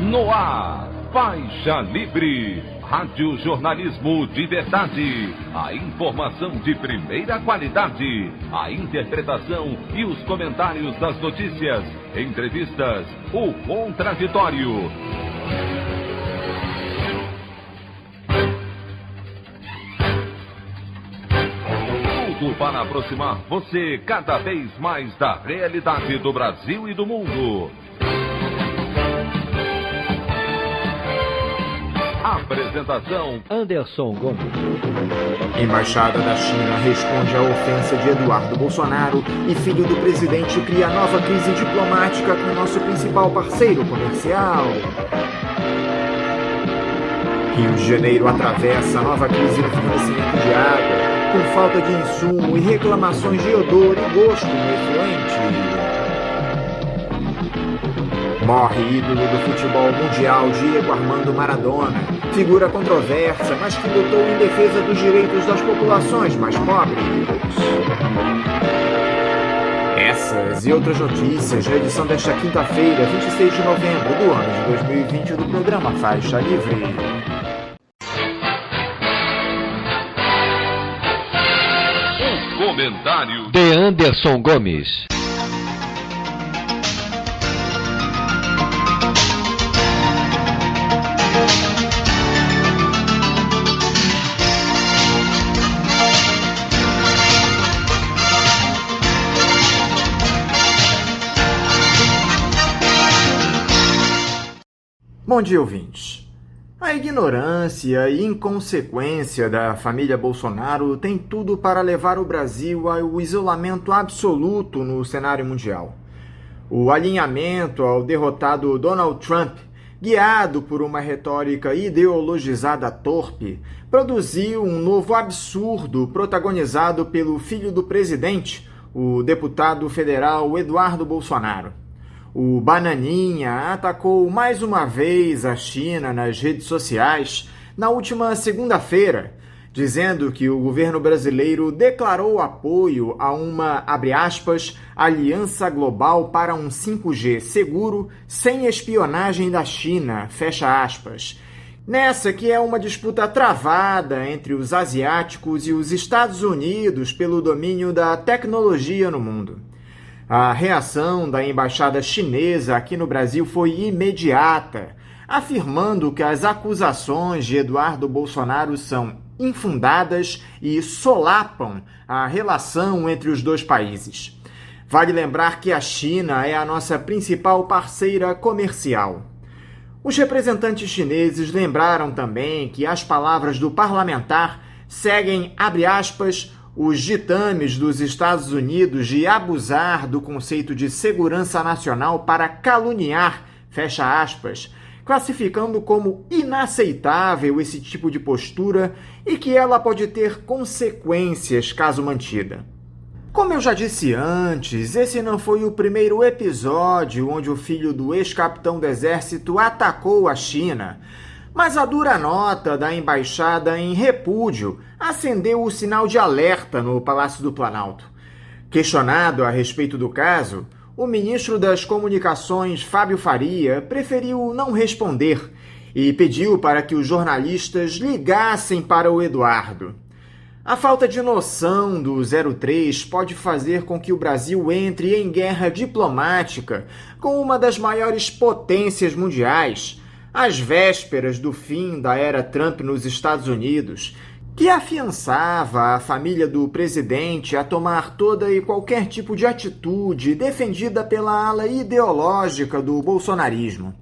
No ar, Faixa Livre, rádio jornalismo de verdade, a informação de primeira qualidade, a interpretação e os comentários das notícias, entrevistas, o contraditório. Tudo para aproximar você cada vez mais da realidade do Brasil e do mundo. Apresentação: Anderson Gomes. Embaixada da China responde à ofensa de Eduardo Bolsonaro e filho do presidente cria nova crise diplomática com nosso principal parceiro comercial. Rio de Janeiro atravessa nova crise no fornecimento de água, com falta de insumo e reclamações de odor e gosto no efluente. Morre ídolo do futebol mundial Diego Armando Maradona, figura controversa, mas que lutou em defesa dos direitos das populações mais pobres. Essas e outras notícias na edição desta quinta-feira, 26 de novembro do ano de 2020 do programa Faixa Livre. Comentário de Anderson Gomes. Bom dia, ouvintes. A ignorância e inconsequência da família Bolsonaro tem tudo para levar o Brasil ao isolamento absoluto no cenário mundial. O alinhamento ao derrotado Donald Trump, guiado por uma retórica ideologizada torpe, produziu um novo absurdo protagonizado pelo filho do presidente, o deputado federal Eduardo Bolsonaro. O Bananinha atacou mais uma vez a China nas redes sociais na última segunda-feira, dizendo que o governo brasileiro declarou apoio a uma, abre aspas, aliança global para um 5G seguro sem espionagem da China, fecha aspas. Nessa que é uma disputa travada entre os asiáticos e os Estados Unidos pelo domínio da tecnologia no mundo. A reação da embaixada chinesa aqui no Brasil foi imediata, afirmando que as acusações de Eduardo Bolsonaro são infundadas e solapam a relação entre os dois países. Vale lembrar que a China é a nossa principal parceira comercial. Os representantes chineses lembraram também que as palavras do parlamentar seguem, abre aspas, os ditames dos Estados Unidos de abusar do conceito de segurança nacional para caluniar, fecha aspas, classificando como inaceitável esse tipo de postura e que ela pode ter consequências caso mantida. Como eu já disse antes, esse não foi o primeiro episódio onde o filho do ex-capitão do Exército atacou a China, mas a dura nota da embaixada em repúdio acendeu o sinal de alerta no Palácio do Planalto. Questionado a respeito do caso, o ministro das Comunicações, Fábio Faria, preferiu não responder e pediu para que os jornalistas ligassem para o Eduardo. A falta de noção do 03 pode fazer com que o Brasil entre em guerra diplomática com uma das maiores potências mundiais, às vésperas do fim da era Trump nos Estados Unidos, que afiançava a família do presidente a tomar toda e qualquer tipo de atitude defendida pela ala ideológica do bolsonarismo.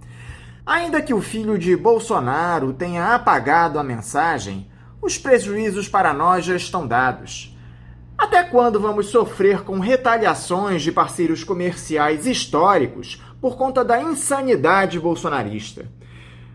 Ainda que o filho de Bolsonaro tenha apagado a mensagem, os prejuízos para nós já estão dados. Até quando vamos sofrer com retaliações de parceiros comerciais históricos por conta da insanidade bolsonarista?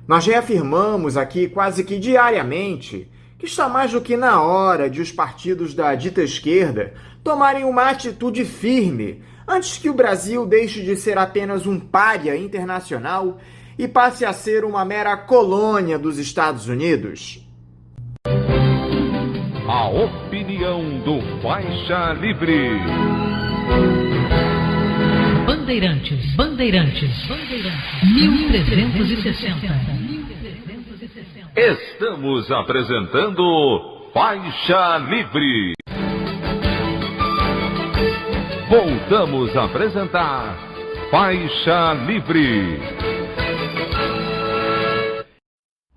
Nós reafirmamos aqui quase que diariamente que está mais do que na hora de os partidos da dita esquerda tomarem uma atitude firme antes que o Brasil deixe de ser apenas um pária internacional e passe a ser uma mera colônia dos Estados Unidos. A opinião do Faixa Livre. Bandeirantes, Bandeirantes, Bandeirantes, 1360. Estamos apresentando Faixa Livre. Voltamos a apresentar Faixa Livre.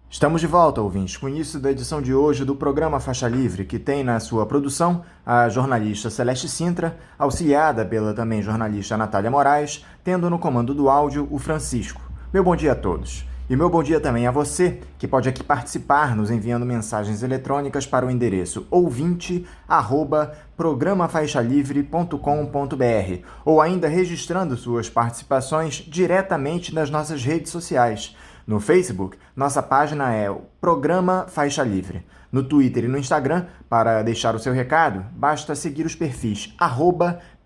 Estamos de volta, ouvintes, com o início da edição de hoje do programa Faixa Livre, que tem na sua produção a jornalista Celeste Sintra, auxiliada pela também jornalista Natália Moraes, tendo no comando do áudio o Francisco. Meu bom dia a todos. E meu bom dia também a você, que pode aqui participar nos enviando mensagens eletrônicas para o endereço ouvinte@programafaixalivre.com.br ou ainda registrando suas participações diretamente nas nossas redes sociais. No Facebook, nossa página é o Programa Faixa Livre. No Twitter e no Instagram, para deixar o seu recado, basta seguir os perfis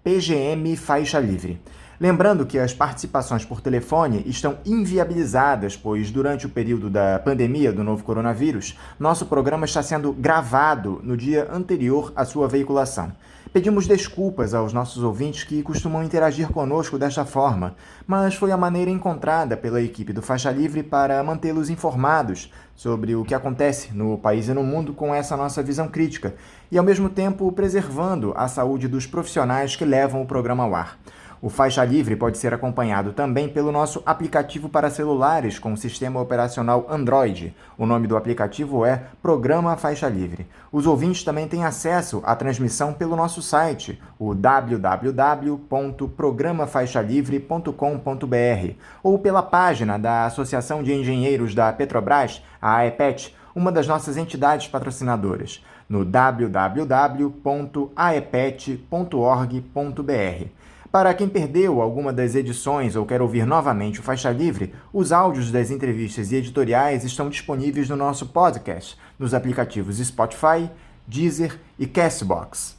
@PGMFaixaLivre. Lembrando que as participações por telefone estão inviabilizadas, pois durante o período da pandemia do novo coronavírus, nosso programa está sendo gravado no dia anterior à sua veiculação. Pedimos desculpas aos nossos ouvintes que costumam interagir conosco desta forma, mas foi a maneira encontrada pela equipe do Faixa Livre para mantê-los informados sobre o que acontece no país e no mundo com essa nossa visão crítica e, ao mesmo tempo, preservando a saúde dos profissionais que levam o programa ao ar. O Faixa Livre pode ser acompanhado também pelo nosso aplicativo para celulares com sistema operacional Android. O nome do aplicativo é Programa Faixa Livre. Os ouvintes também têm acesso à transmissão pelo nosso site, o www.programafaixalivre.com.br, ou pela página da Associação de Engenheiros da Petrobras, a AEPET, uma das nossas entidades patrocinadoras, no www.aepet.org.br. Para quem perdeu alguma das edições ou quer ouvir novamente o Faixa Livre, os áudios das entrevistas e editoriais estão disponíveis no nosso podcast, nos aplicativos Spotify, Deezer e Castbox.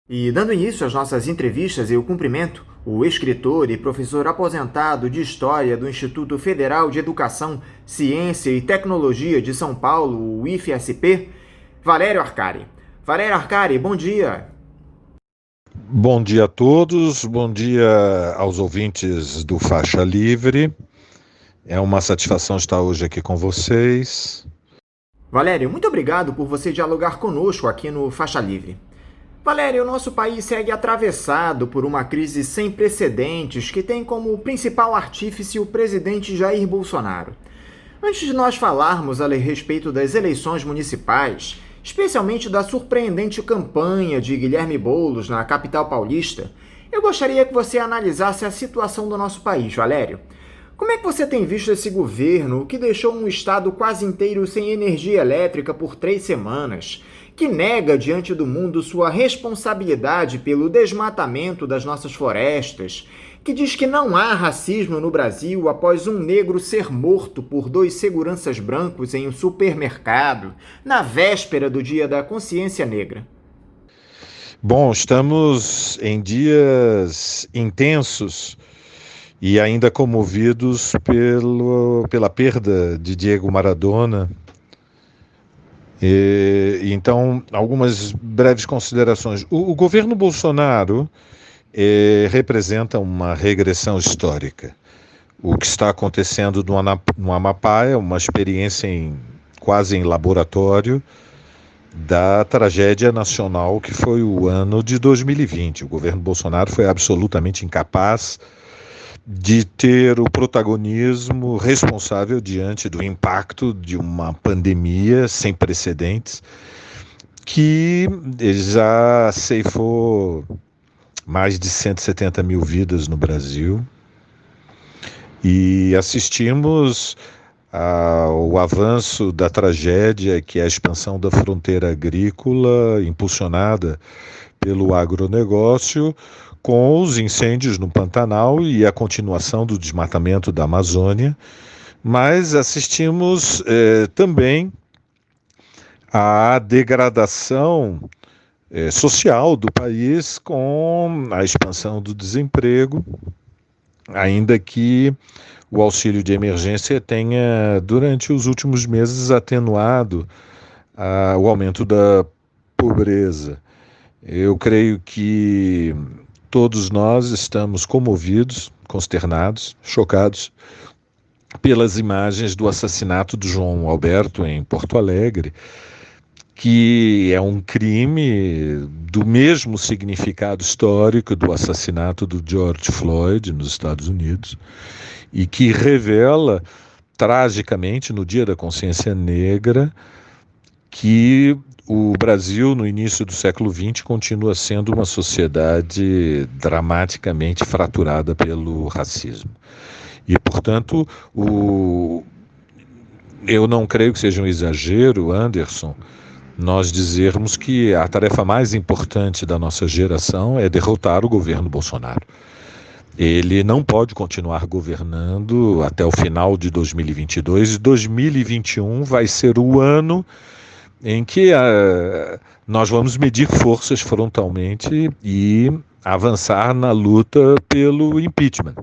E dando início às nossas entrevistas, eu cumprimento o escritor e professor aposentado de História do Instituto Federal de Educação, Ciência e Tecnologia de São Paulo, o IFSP, Valério Arcari. Valério Arcari, bom dia! Bom dia a todos, bom dia aos ouvintes do Faixa Livre. É uma satisfação estar hoje aqui com vocês. Valério, muito obrigado por você dialogar conosco aqui no Faixa Livre. Valério, o nosso país segue atravessado por uma crise sem precedentes que tem como principal artífice o presidente Jair Bolsonaro. Antes de nós falarmos a respeito das eleições municipais, especialmente da surpreendente campanha de Guilherme Boulos na capital paulista, eu gostaria que você analisasse a situação do nosso país, Valério. Como é que você tem visto esse governo que deixou um estado quase inteiro sem energia elétrica por 3 semanas, que nega diante do mundo sua responsabilidade pelo desmatamento das nossas florestas, que diz que não há racismo no Brasil após um negro ser morto por 2 seguranças brancos em um supermercado, na véspera do Dia da Consciência Negra? Bom, estamos em dias intensos e ainda comovidos pela perda de Diego Maradona. Então, algumas breves considerações. O governo Bolsonaro representa uma regressão histórica. O que está acontecendo no Amapá é uma experiência quase em laboratório da tragédia nacional que foi o ano de 2020. O governo Bolsonaro foi absolutamente incapaz de ter o protagonismo responsável diante do impacto de uma pandemia sem precedentes que já ceifou mais de 170 mil vidas no Brasil, e assistimos ao avanço da tragédia, que é a expansão da fronteira agrícola, impulsionada pelo agronegócio, com os incêndios no Pantanal e a continuação do desmatamento da Amazônia, mas assistimos também à degradação social do país com a expansão do desemprego, ainda que o auxílio de emergência tenha, durante os últimos meses, atenuado o aumento da pobreza. Eu creio que todos nós estamos comovidos, consternados, chocados pelas imagens do assassinato do João Alberto em Porto Alegre, que é um crime do mesmo significado histórico do assassinato do George Floyd nos Estados Unidos, e que revela, tragicamente, no Dia da Consciência Negra, que o Brasil, no início do século XX, continua sendo uma sociedade dramaticamente fraturada pelo racismo. E, portanto, eu não creio que seja um exagero, Anderson, nós dizermos que a tarefa mais importante da nossa geração é derrotar o governo Bolsonaro. Ele não pode continuar governando até o final de 2022. 2021 vai ser o ano em que nós vamos medir forças frontalmente e avançar na luta pelo impeachment.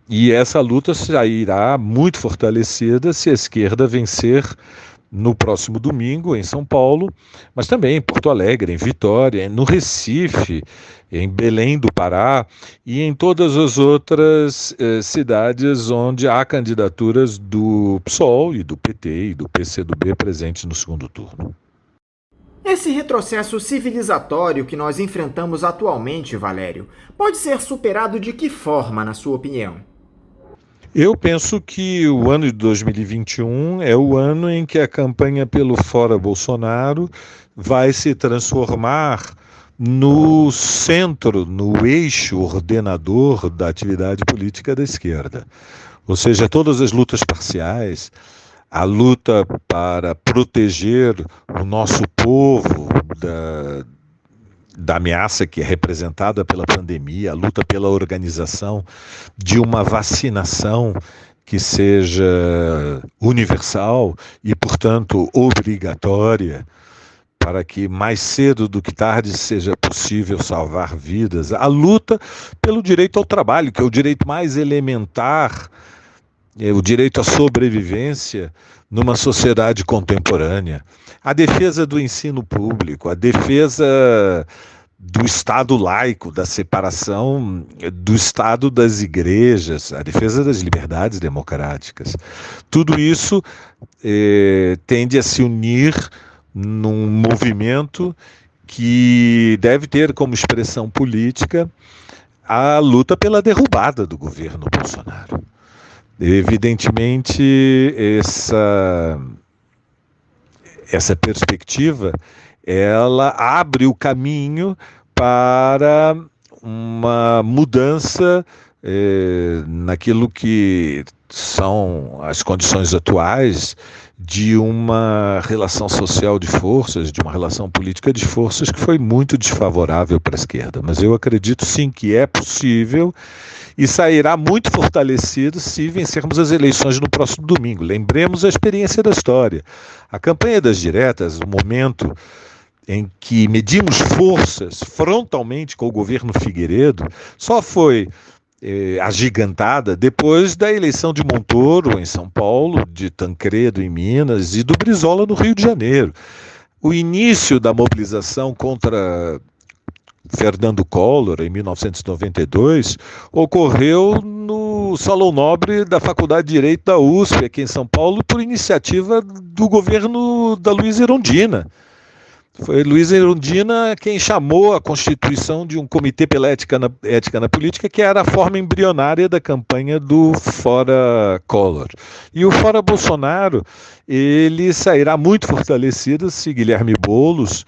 E essa luta sairá muito fortalecida se a esquerda vencer no próximo domingo em São Paulo, mas também em Porto Alegre, em Vitória, no Recife, em Belém do Pará e em todas as outras cidades onde há candidaturas do PSOL e do PT e do PCdoB presentes no segundo turno. Esse retrocesso civilizatório que nós enfrentamos atualmente, Valério, pode ser superado de que forma, na sua opinião? Eu penso que o ano de 2021 é o ano em que a campanha pelo Fora Bolsonaro vai se transformar no centro, no eixo ordenador da atividade política da esquerda. Ou seja, todas as lutas parciais, a luta para proteger o nosso povo da ameaça que é representada pela pandemia, a luta pela organização de uma vacinação que seja universal e, portanto, obrigatória, para que mais cedo do que tarde seja possível salvar vidas. A luta pelo direito ao trabalho, que é o direito mais elementar, o direito à sobrevivência numa sociedade contemporânea. A defesa do ensino público, a defesa do Estado laico, da separação do Estado das igrejas, a defesa das liberdades democráticas. Tudo isso tende a se unir num movimento que deve ter como expressão política a luta pela derrubada do governo Bolsonaro. Evidentemente, essa perspectiva, ela abre o caminho para uma mudança naquilo que são as condições atuais de uma relação social de forças, de uma relação política de forças que foi muito desfavorável para a esquerda. Mas eu acredito sim que é possível e sairá muito fortalecido se vencermos as eleições no próximo domingo. Lembremos a experiência da história. A campanha das diretas, o momento em que medimos forças frontalmente com o governo Figueiredo, só foi agigantada depois da eleição de Montoro em São Paulo, de Tancredo em Minas e do Brizola no Rio de Janeiro. O início da mobilização contra Fernando Collor, em 1992, ocorreu no Salão Nobre da Faculdade de Direito da USP, aqui em São Paulo, por iniciativa do governo da Luiza Erundina. Foi Luiza Erundina quem chamou a constituição de um comitê pela ética na política, que era a forma embrionária da campanha do Fora Collor. E o Fora Bolsonaro, ele sairá muito fortalecido se Guilherme Boulos,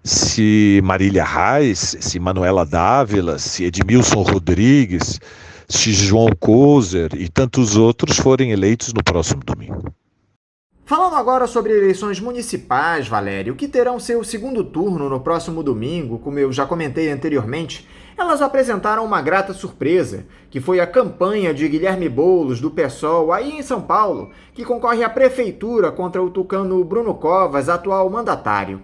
se Marília Reis, se Manuela Dávila, se Edmilson Rodrigues, se João Coser e tantos outros forem eleitos no próximo domingo. Falando agora sobre eleições municipais, Valério, que terão seu segundo turno no próximo domingo, como eu já comentei anteriormente, elas apresentaram uma grata surpresa, que foi a campanha de Guilherme Boulos, do PSOL, aí em São Paulo, que concorre à prefeitura contra o tucano Bruno Covas, atual mandatário.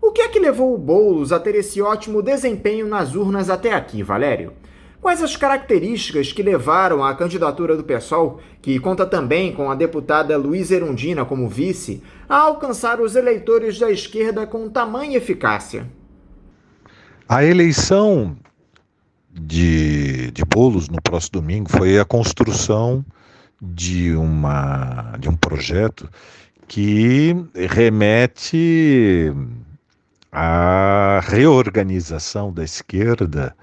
O que é que levou o Boulos a ter esse ótimo desempenho nas urnas até aqui, Valério? Quais as características que levaram à candidatura do PSOL, que conta também com a deputada Luiza Erundina como vice, a alcançar os eleitores da esquerda com tamanha eficácia? A eleição de bolos no próximo domingo foi a construção de um projeto que remete à reorganização da esquerda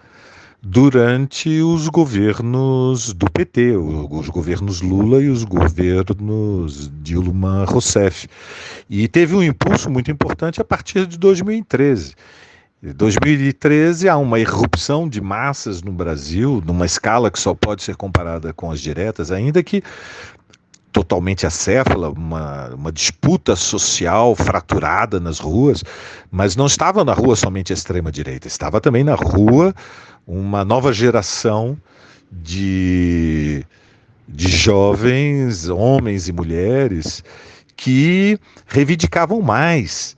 durante os governos do PT, os governos Lula e os governos Dilma Rousseff. E teve um impulso muito importante a partir de 2013. Em 2013 há uma irrupção de massas no Brasil, numa escala que só pode ser comparada com as diretas, ainda que totalmente acéfala, uma disputa social fraturada nas ruas, mas não estava na rua somente a extrema-direita, estava também na rua uma nova geração de jovens, homens e mulheres, que reivindicavam mais,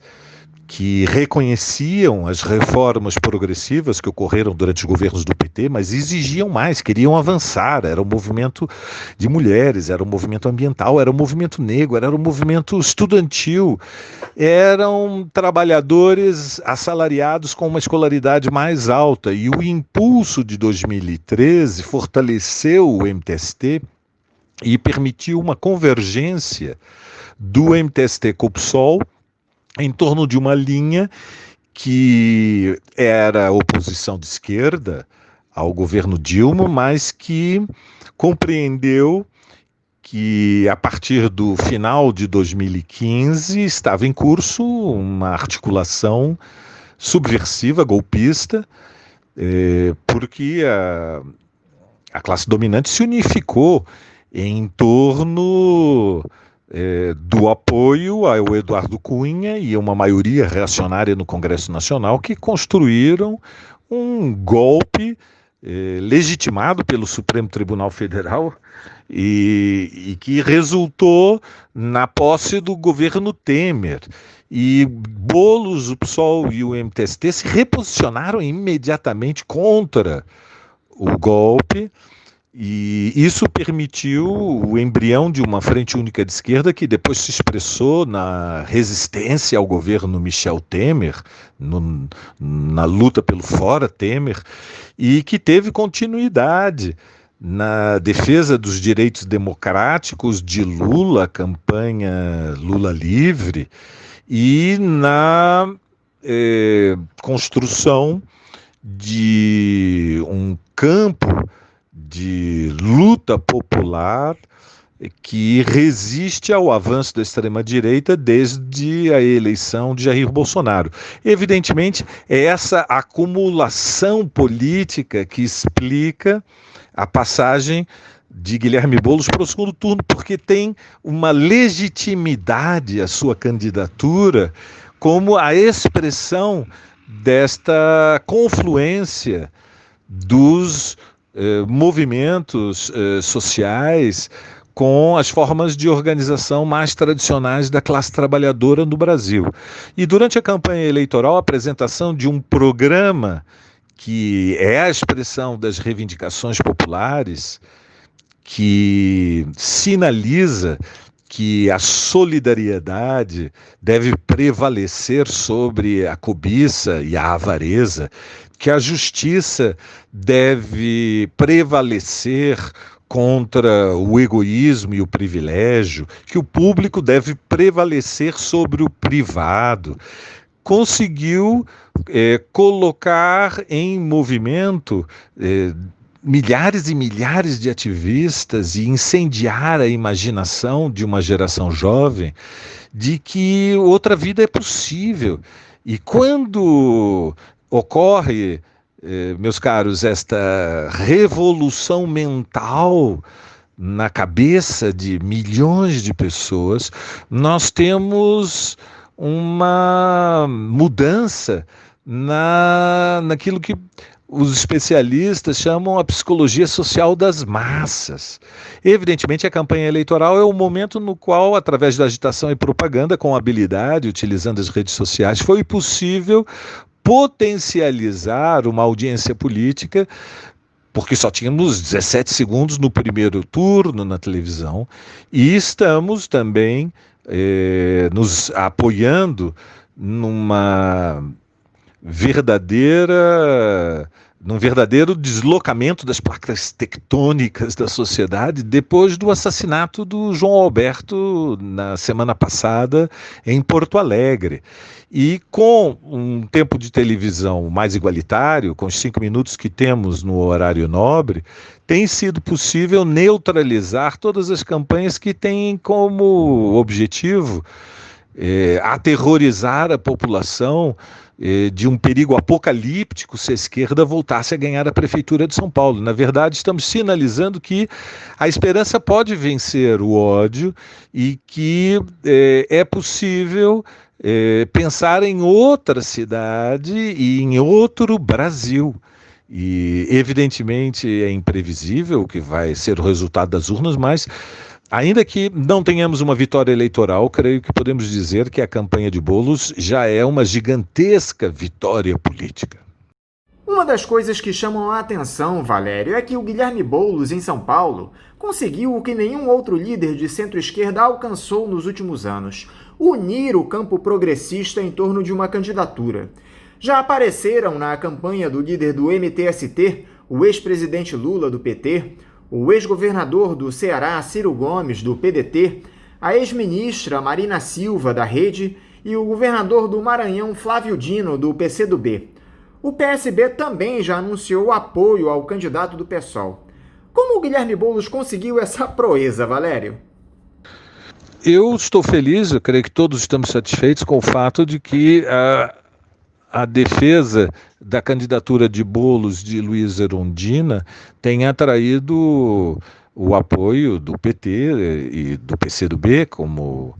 que reconheciam as reformas progressivas que ocorreram durante os governos do PT, mas exigiam mais, queriam avançar. Era um movimento de mulheres, era um movimento ambiental, era um movimento negro, era um movimento estudantil. Eram trabalhadores assalariados com uma escolaridade mais alta. E o impulso de 2013 fortaleceu o MTST e permitiu uma convergência do MTST com o PSOL em torno de uma linha que era oposição de esquerda ao governo Dilma, mas que compreendeu que a partir do final de 2015 estava em curso uma articulação subversiva, golpista, porque a classe dominante se unificou em torno do apoio ao Eduardo Cunha e uma maioria reacionária no Congresso Nacional que construíram um golpe legitimado pelo Supremo Tribunal Federal e que resultou na posse do governo Temer. E Boulos, o PSOL e o MTST se reposicionaram imediatamente contra o golpe. E isso permitiu o embrião de uma frente única de esquerda que depois se expressou na resistência ao governo Michel Temer, na luta pelo fora Temer, e que teve continuidade na defesa dos direitos democráticos de Lula, a campanha Lula Livre, e na construção de um campo de luta popular que resiste ao avanço da extrema-direita desde a eleição de Jair Bolsonaro. Evidentemente, é essa acumulação política que explica a passagem de Guilherme Boulos para o segundo turno, porque tem uma legitimidade a sua candidatura como a expressão desta confluência dos movimentos sociais com as formas de organização mais tradicionais da classe trabalhadora no Brasil. E durante a campanha eleitoral, a apresentação de um programa que é a expressão das reivindicações populares, que sinaliza que a solidariedade deve prevalecer sobre a cobiça e a avareza, que a justiça deve prevalecer contra o egoísmo e o privilégio, que o público deve prevalecer sobre o privado. Conseguiu colocar em movimento milhares e milhares de ativistas e incendiar a imaginação de uma geração jovem de que outra vida é possível. E quando ocorre, meus caros, esta revolução mental na cabeça de milhões de pessoas, nós temos uma mudança naquilo que os especialistas chamam a psicologia social das massas. Evidentemente, a campanha eleitoral é o momento no qual, através da agitação e propaganda, com habilidade, utilizando as redes sociais, foi possível potencializar uma audiência política, porque só tínhamos 17 segundos no primeiro turno na televisão, e estamos também nos apoiando numa verdadeira num verdadeiro deslocamento das placas tectônicas da sociedade depois do assassinato do João Alberto na semana passada em Porto Alegre. E com um tempo de televisão mais igualitário, com os 5 minutos que temos no horário nobre, tem sido possível neutralizar todas as campanhas que têm como objetivo aterrorizar a população de um perigo apocalíptico se a esquerda voltasse a ganhar a Prefeitura de São Paulo. Na verdade, estamos sinalizando que a esperança pode vencer o ódio e que é possível pensar em outra cidade e em outro Brasil. E, evidentemente, é imprevisível o que vai ser o resultado das urnas, mas ainda que não tenhamos uma vitória eleitoral, creio que podemos dizer que a campanha de Boulos já é uma gigantesca vitória política. Uma das coisas que chamam a atenção, Valério, é que o Guilherme Boulos, em São Paulo, conseguiu o que nenhum outro líder de centro-esquerda alcançou nos últimos anos: unir o campo progressista em torno de uma candidatura. Já apareceram na campanha do líder do MTST, o ex-presidente Lula, do PT, o ex-governador do Ceará, Ciro Gomes, do PDT, a ex-ministra Marina Silva, da Rede, e o governador do Maranhão, Flávio Dino, do PCdoB. O PSB também já anunciou apoio ao candidato do PSOL. Como o Guilherme Boulos conseguiu essa proeza, Valério? Eu estou feliz, eu creio que todos estamos satisfeitos com o fato de que a defesa da candidatura de Boulos de Luiz Erundina tem atraído o apoio do PT e do PCdoB, como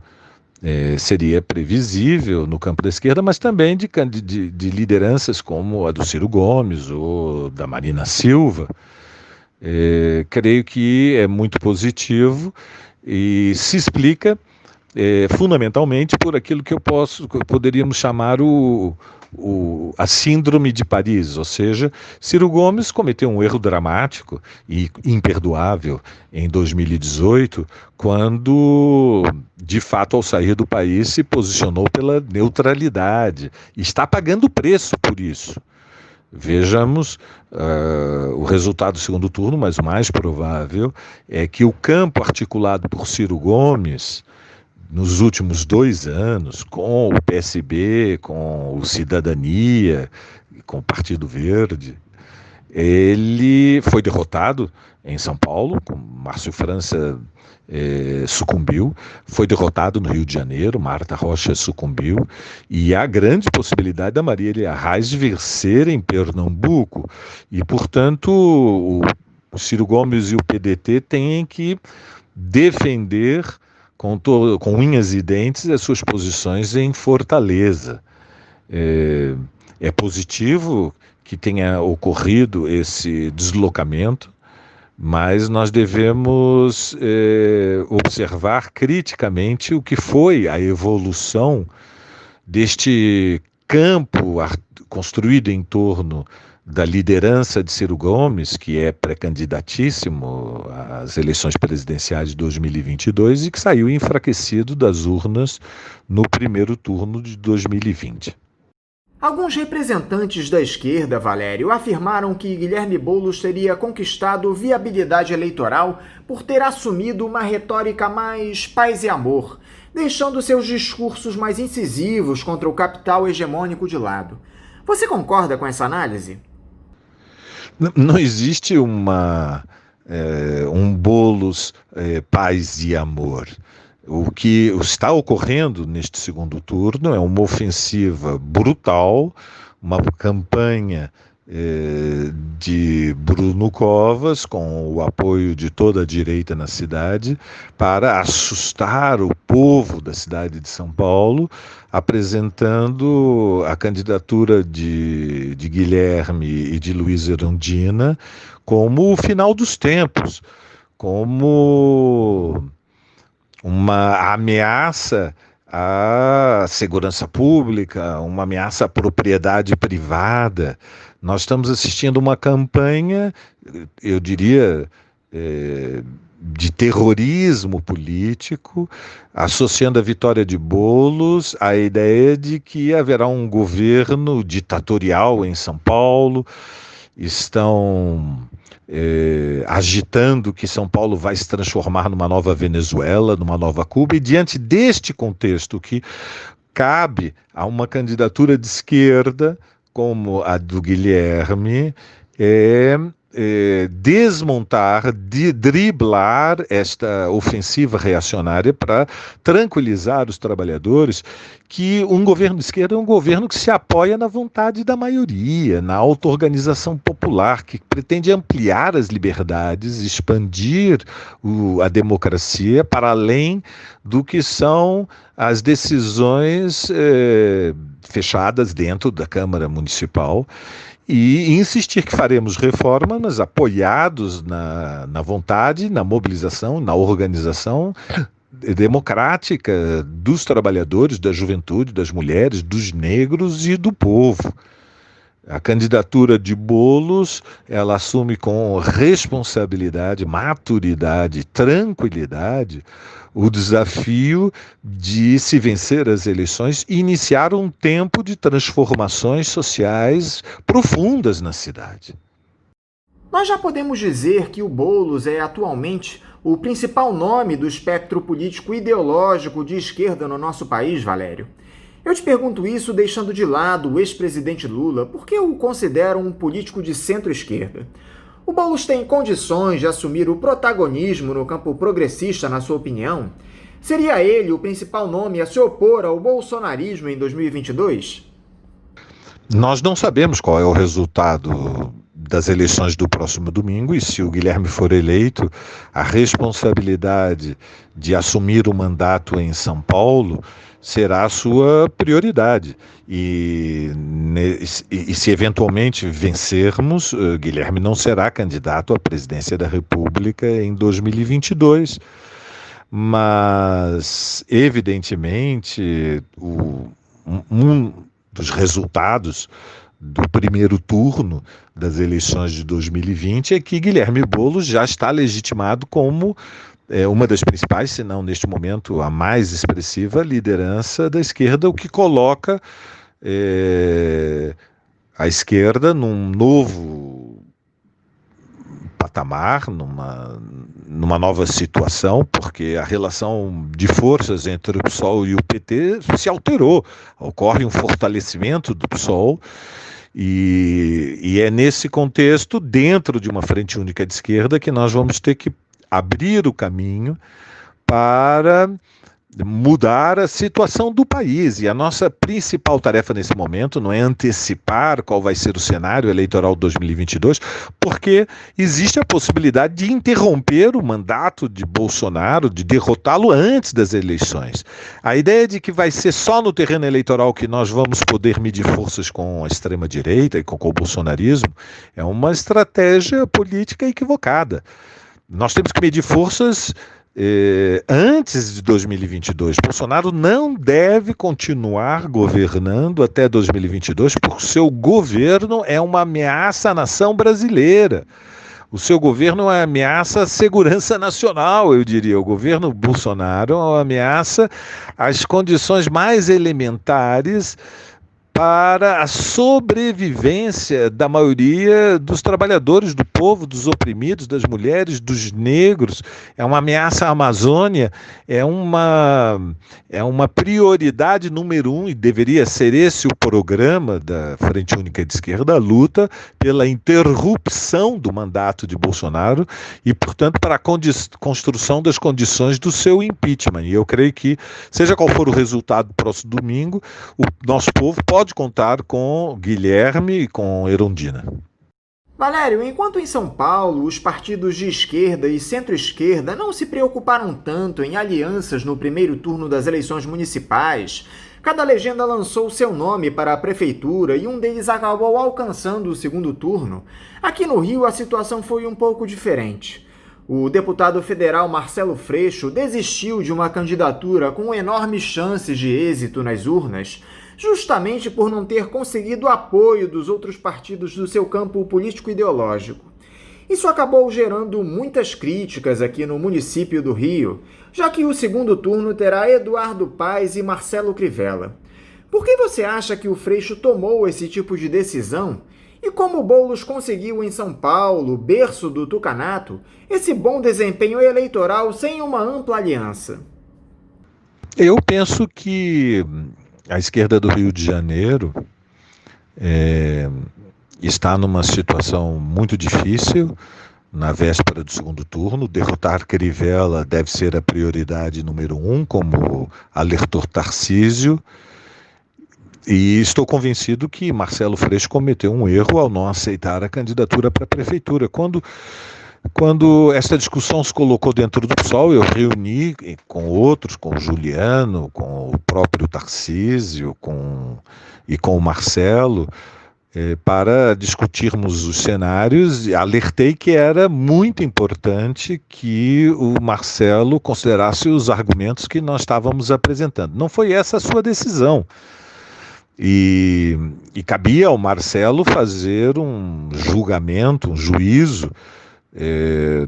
seria previsível no campo da esquerda, mas também de lideranças como a do Ciro Gomes ou da Marina Silva. Creio que é muito positivo e se explica fundamentalmente por aquilo que poderíamos chamar a síndrome de Paris, ou seja, Ciro Gomes cometeu um erro dramático e imperdoável em 2018, quando, de fato, ao sair do país, se posicionou pela neutralidade e está pagando preço por isso. Vejamos o resultado do segundo turno, mas o mais provável é que o campo articulado por Ciro Gomes nos últimos 2 anos, com o PSB, com o Cidadania, com o Partido Verde, ele foi derrotado em São Paulo, com Márcio França sucumbiu, foi derrotado no Rio de Janeiro, Marta Rocha sucumbiu, e há grande possibilidade da Marília Reis vencer em Pernambuco, e, portanto, o Ciro Gomes e o PDT têm que defender com unhas e dentes as suas posições em Fortaleza. É positivo que tenha ocorrido esse deslocamento, mas nós devemos observar criticamente o que foi a evolução deste campo construído em torno da liderança de Ciro Gomes, que é pré-candidatíssimo às eleições presidenciais de 2022 e que saiu enfraquecido das urnas no primeiro turno de 2020. Alguns representantes da esquerda, Valério, afirmaram que Guilherme Boulos teria conquistado viabilidade eleitoral por ter assumido uma retórica mais paz e amor, deixando seus discursos mais incisivos contra o capital hegemônico de lado. Você concorda com essa análise? Não existe um Boulos paz e amor. O que está ocorrendo neste segundo turno é uma ofensiva brutal, uma campanha de Bruno Covas, com o apoio de toda a direita na cidade, para assustar o povo da cidade de São Paulo, apresentando a candidatura de Guilherme e de Luiz Erundina como o final dos tempos, como uma ameaça à segurança pública, uma ameaça à propriedade privada. Nós estamos assistindo uma campanha, eu diria, de terrorismo político, associando a vitória de Boulos à ideia de que haverá um governo ditatorial em São Paulo, estão agitando que São Paulo vai se transformar numa nova Venezuela, numa nova Cuba, e diante deste contexto que cabe a uma candidatura de esquerda como a do Guilherme, desmontar, driblar esta ofensiva reacionária para tranquilizar os trabalhadores que um governo de esquerda é um governo que se apoia na vontade da maioria, na auto-organização popular, que pretende ampliar as liberdades, expandir a democracia para além do que são as decisões fechadas dentro da Câmara Municipal, e insistir que faremos reforma, mas apoiados na vontade, na mobilização, na organização democrática dos trabalhadores, da juventude, das mulheres, dos negros e do povo. A candidatura de Boulos, ela assume com responsabilidade, maturidade, tranquilidade, o desafio de se vencer as eleições e iniciar um tempo de transformações sociais profundas na cidade. Nós já podemos dizer que o Boulos é atualmente o principal nome do espectro político ideológico de esquerda no nosso país, Valério. Eu te pergunto isso deixando de lado o ex-presidente Lula, porque eu o considero um político de centro-esquerda. O Boulos tem condições de assumir o protagonismo no campo progressista, na sua opinião? Seria ele o principal nome a se opor ao bolsonarismo em 2022? Nós não sabemos qual é o resultado das eleições do próximo domingo, e se o Guilherme for eleito, a responsabilidade de assumir o mandato em São Paulo será a sua prioridade. E se eventualmente vencermos, Guilherme não será candidato à presidência da República em 2022. Mas, evidentemente, um dos resultados do primeiro turno das eleições de 2020 é que Guilherme Boulos já está legitimado como uma das principais, se não neste momento a mais expressiva liderança da esquerda, o que coloca a esquerda num novo patamar, numa nova situação, porque a relação de forças entre o PSOL e o PT se alterou. Ocorre um fortalecimento do PSOL, e é nesse contexto, dentro de uma frente única de esquerda, que nós vamos ter que abrir o caminho para mudar a situação do país. E a nossa principal tarefa nesse momento não é antecipar qual vai ser o cenário eleitoral de 2022, porque existe a possibilidade de interromper o mandato de Bolsonaro, de derrotá-lo antes das eleições. A ideia de que vai ser só no terreno eleitoral que nós vamos poder medir forças com a extrema-direita e com o bolsonarismo é uma estratégia política equivocada. Nós temos que medir forças antes de 2022. Bolsonaro não deve continuar governando até 2022, porque o seu governo é uma ameaça à nação brasileira. O seu governo é uma ameaça à segurança nacional, eu diria. O governo Bolsonaro é uma ameaça às condições mais elementares para a sobrevivência da maioria dos trabalhadores, do povo, dos oprimidos, das mulheres, dos negros. É uma ameaça à Amazônia, é uma prioridade número 1, e deveria ser esse o programa da Frente Única de Esquerda, a luta pela interrupção do mandato de Bolsonaro e, portanto, para a construção das condições do seu impeachment. E eu creio que, seja qual for o resultado do próximo domingo, o nosso povo pode contar com Guilherme e com Erundina. Valério, enquanto em São Paulo os partidos de esquerda e centro-esquerda não se preocuparam tanto em alianças no primeiro turno das eleições municipais, cada legenda lançou seu nome para a prefeitura e um deles acabou alcançando o segundo turno. Aqui no Rio a situação foi um pouco diferente. O deputado federal Marcelo Freixo desistiu de uma candidatura com enormes chances de êxito nas urnas, justamente por não ter conseguido apoio dos outros partidos do seu campo político-ideológico. Isso acabou gerando muitas críticas aqui no município do Rio, já que o segundo turno terá Eduardo Paes e Marcelo Crivella. Por que você acha que o Freixo tomou esse tipo de decisão? E como Boulos conseguiu em São Paulo, berço do tucanato, esse bom desempenho eleitoral sem uma ampla aliança? Eu penso que a esquerda do Rio de Janeiro está numa situação muito difícil na véspera do segundo turno. Derrotar Crivella deve ser a prioridade número 1, como alertou Tarcísio. E estou convencido que Marcelo Freixo cometeu um erro ao não aceitar a candidatura para a prefeitura. Quando essa discussão se colocou dentro do PSOL, eu reuni com outros, com o Juliano, com o próprio Tarcísio e com o Marcelo, para discutirmos os cenários. Alertei que era muito importante que o Marcelo considerasse os argumentos que nós estávamos apresentando. Não foi essa a sua decisão. E cabia ao Marcelo fazer um julgamento, um juízo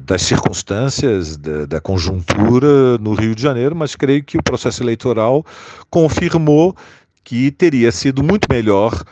das circunstâncias, da conjuntura no Rio de Janeiro, mas creio que o processo eleitoral confirmou que teria sido muito melhor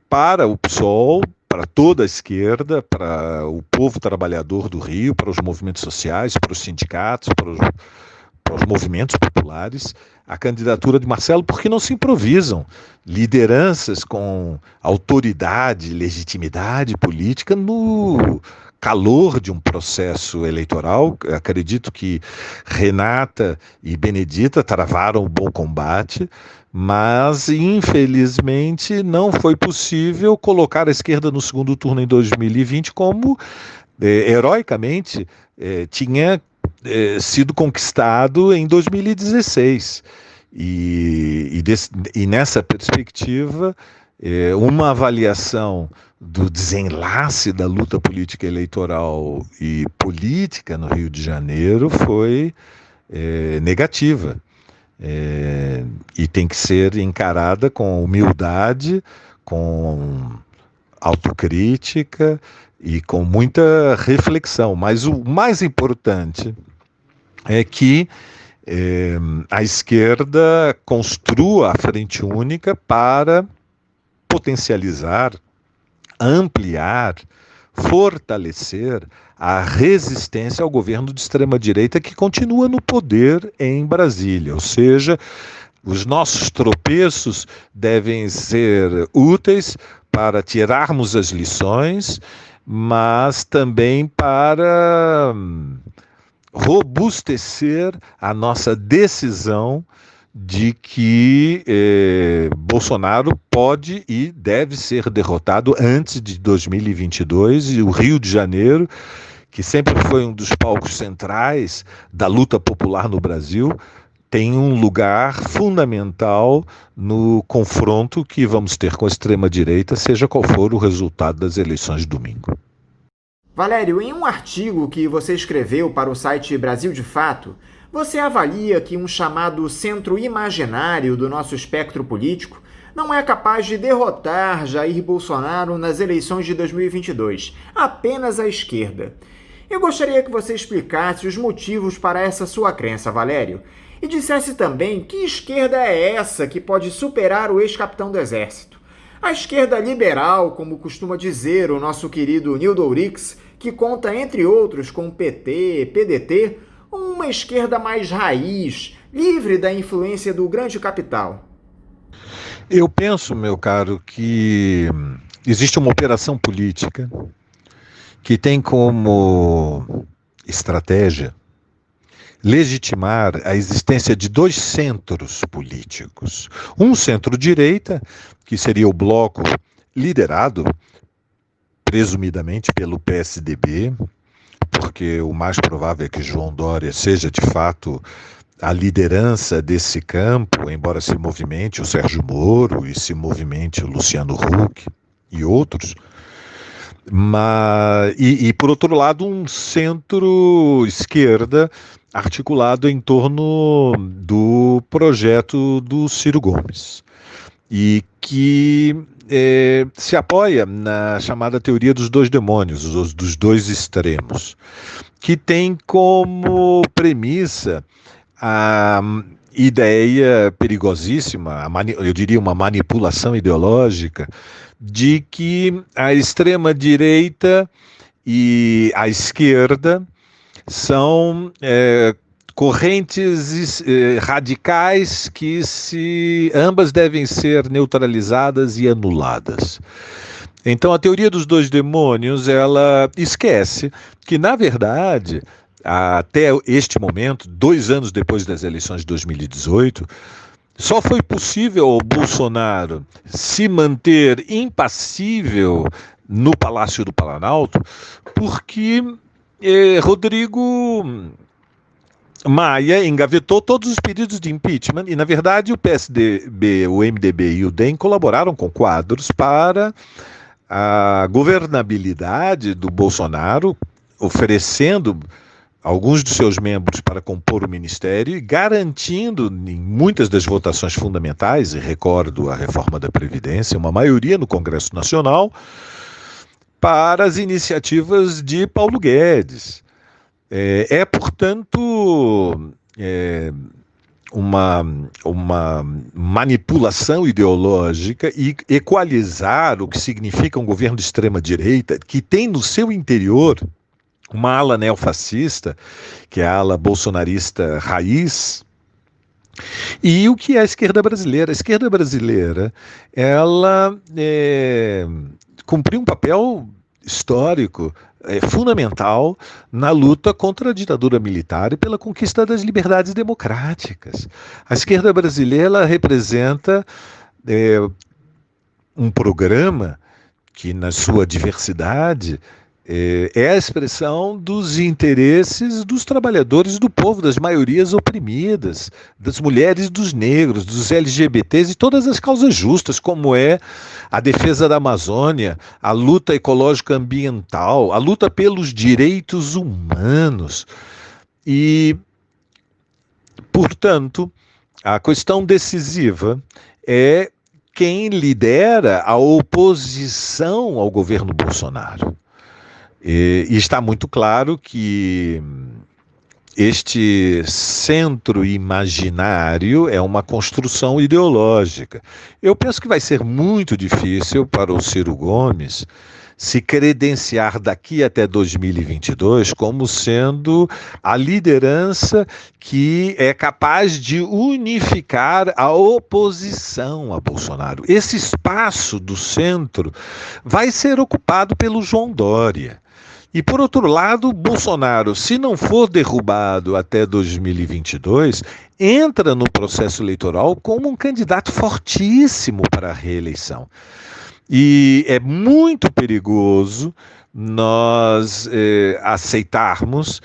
para o PSOL, para toda a esquerda, para o povo trabalhador do Rio, para os movimentos sociais, para os sindicatos, para os movimentos populares, a candidatura de Marcelo, porque não se improvisam lideranças com autoridade, legitimidade política no calor de um processo eleitoral. Acredito que Renata e Benedita travaram um bom combate, mas infelizmente não foi possível colocar a esquerda no segundo turno em 2020 como heroicamente tinha sido conquistado em 2016. E nessa perspectiva, uma avaliação do desenlace da luta política eleitoral e política no Rio de Janeiro foi negativa. E tem que ser encarada com humildade, com autocrítica e com muita reflexão. Mas o mais importante é que a esquerda construa a frente única para potencializar, ampliar, fortalecer a resistência ao governo de extrema-direita que continua no poder em Brasília. Ou seja, os nossos tropeços devem ser úteis para tirarmos as lições, mas também para robustecer a nossa decisão de que Bolsonaro pode e deve ser derrotado antes de 2022, e o Rio de Janeiro, que sempre foi um dos palcos centrais da luta popular no Brasil, tem um lugar fundamental no confronto que vamos ter com a extrema-direita, seja qual for o resultado das eleições de domingo. Valério, em um artigo que você escreveu para o site Brasil de Fato, você avalia que um chamado centro imaginário do nosso espectro político não é capaz de derrotar Jair Bolsonaro nas eleições de 2022, apenas a esquerda. Eu gostaria que você explicasse os motivos para essa sua crença, Valério, e dissesse também que esquerda é essa que pode superar o ex-capitão do Exército. A esquerda liberal, como costuma dizer o nosso querido Nildo Ourix, que conta, entre outros, com PT, PDT, uma esquerda mais raiz, livre da influência do grande capital. Eu penso, meu caro, que existe uma operação política que tem como estratégia legitimar a existência de dois centros políticos. Um centro-direita, que seria o bloco liderado, presumidamente, pelo PSDB, porque o mais provável é que João Dória seja, de fato, a liderança desse campo, embora se movimente o Sérgio Moro e se movimente o Luciano Huck e outros. E por outro lado, um centro-esquerda articulado em torno do projeto do Ciro Gomes, e que se apoia na chamada teoria dos dois demônios, dos dois extremos, que tem como premissa a ideia perigosíssima, eu diria uma manipulação ideológica, de que a extrema-direita e a esquerda são correntes radicais que ambas devem ser neutralizadas e anuladas. Então a teoria dos dois demônios, ela esquece que, na verdade, até este momento, 2 anos depois das eleições de 2018, só foi possível ao Bolsonaro se manter impassível no Palácio do Planalto porque Rodrigo Maia engavetou todos os pedidos de impeachment e, na verdade, o PSDB, o MDB e o DEM colaboraram com quadros para a governabilidade do Bolsonaro, oferecendo alguns dos seus membros para compor o ministério e garantindo em muitas das votações fundamentais, e recordo a reforma da Previdência, uma maioria no Congresso Nacional para as iniciativas de Paulo Guedes. Portanto, uma manipulação ideológica e equalizar o que significa um governo de extrema-direita que tem no seu interior uma ala neofascista, que é a ala bolsonarista raiz, e o que é a esquerda brasileira. A esquerda brasileira, ela cumpriu um papel histórico fundamental na luta contra a ditadura militar e pela conquista das liberdades democráticas. A esquerda brasileira, ela representa um programa que, na sua diversidade, é a expressão dos interesses dos trabalhadores do povo, das maiorias oprimidas, das mulheres, dos negros, dos LGBTs e todas as causas justas, como é a defesa da Amazônia, a luta ecológica ambiental, a luta pelos direitos humanos. E, portanto, a questão decisiva é quem lidera a oposição ao governo Bolsonaro. E está muito claro que este centro imaginário é uma construção ideológica. Eu penso que vai ser muito difícil para o Ciro Gomes se credenciar daqui até 2022 como sendo a liderança que é capaz de unificar a oposição a Bolsonaro. Esse espaço do centro vai ser ocupado pelo João Dória. E, por outro lado, Bolsonaro, se não for derrubado até 2022, entra no processo eleitoral como um candidato fortíssimo para a reeleição. E é muito perigoso nós aceitarmos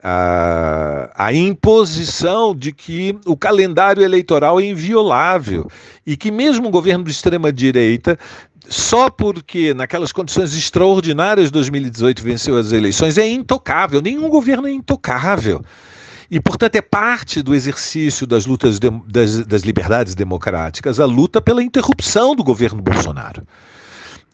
a imposição de que o calendário eleitoral é inviolável e que mesmo o governo de extrema-direita, só porque naquelas condições extraordinárias de 2018 venceu as eleições, é intocável. Nenhum governo é intocável. E, portanto, é parte do exercício das lutas das liberdades democráticas a luta pela interrupção do governo Bolsonaro.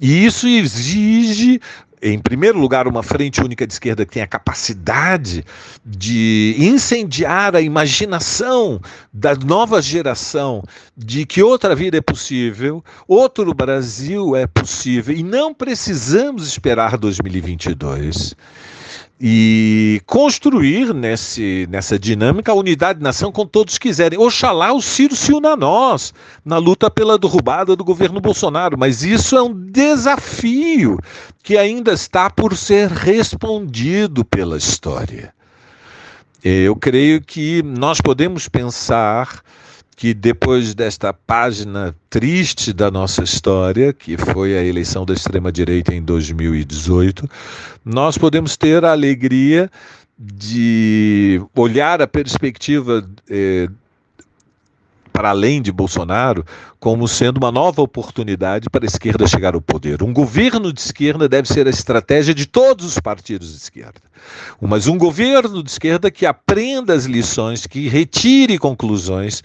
E isso exige, em primeiro lugar, uma frente única de esquerda que tenha a capacidade de incendiar a imaginação da nova geração de que outra vida é possível, outro Brasil é possível, e não precisamos esperar 2022. E construir nessa dinâmica a unidade de nação com todos quiserem. Oxalá o Ciro se una a nós na luta pela derrubada do governo Bolsonaro, mas isso é um desafio que ainda está por ser respondido pela história. Eu creio que nós podemos pensar que depois desta página triste da nossa história, que foi a eleição da extrema-direita em 2018, nós podemos ter a alegria de olhar a perspectiva para além de Bolsonaro como sendo uma nova oportunidade para a esquerda chegar ao poder. Um governo de esquerda deve ser a estratégia de todos os partidos de esquerda. Mas um governo de esquerda que aprenda as lições, que retire conclusões,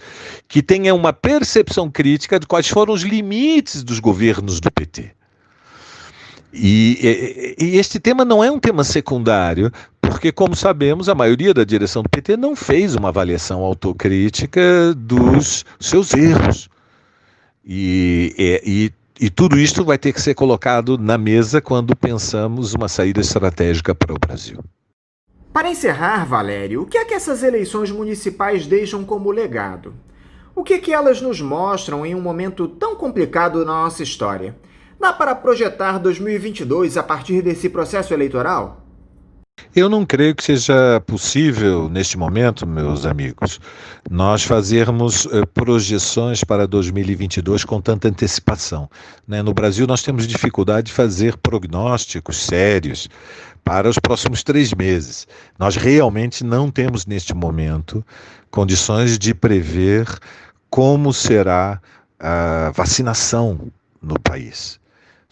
que tenha uma percepção crítica de quais foram os limites dos governos do PT. E este tema não é um tema secundário, porque, como sabemos, a maioria da direção do PT não fez uma avaliação autocrítica dos seus erros. E tudo isto vai ter que ser colocado na mesa quando pensamos uma saída estratégica para o Brasil. Para encerrar, Valério, o que é que essas eleições municipais deixam como legado? O que é que elas nos mostram em um momento tão complicado na nossa história? Dá para projetar 2022 a partir desse processo eleitoral? Eu não creio que seja possível, neste momento, meus amigos, nós fazermos projeções para 2022 com tanta antecipação, né? No Brasil, nós temos dificuldade de fazer prognósticos sérios para os próximos 3 meses. Nós realmente não temos, neste momento, condições de prever como será a vacinação no país.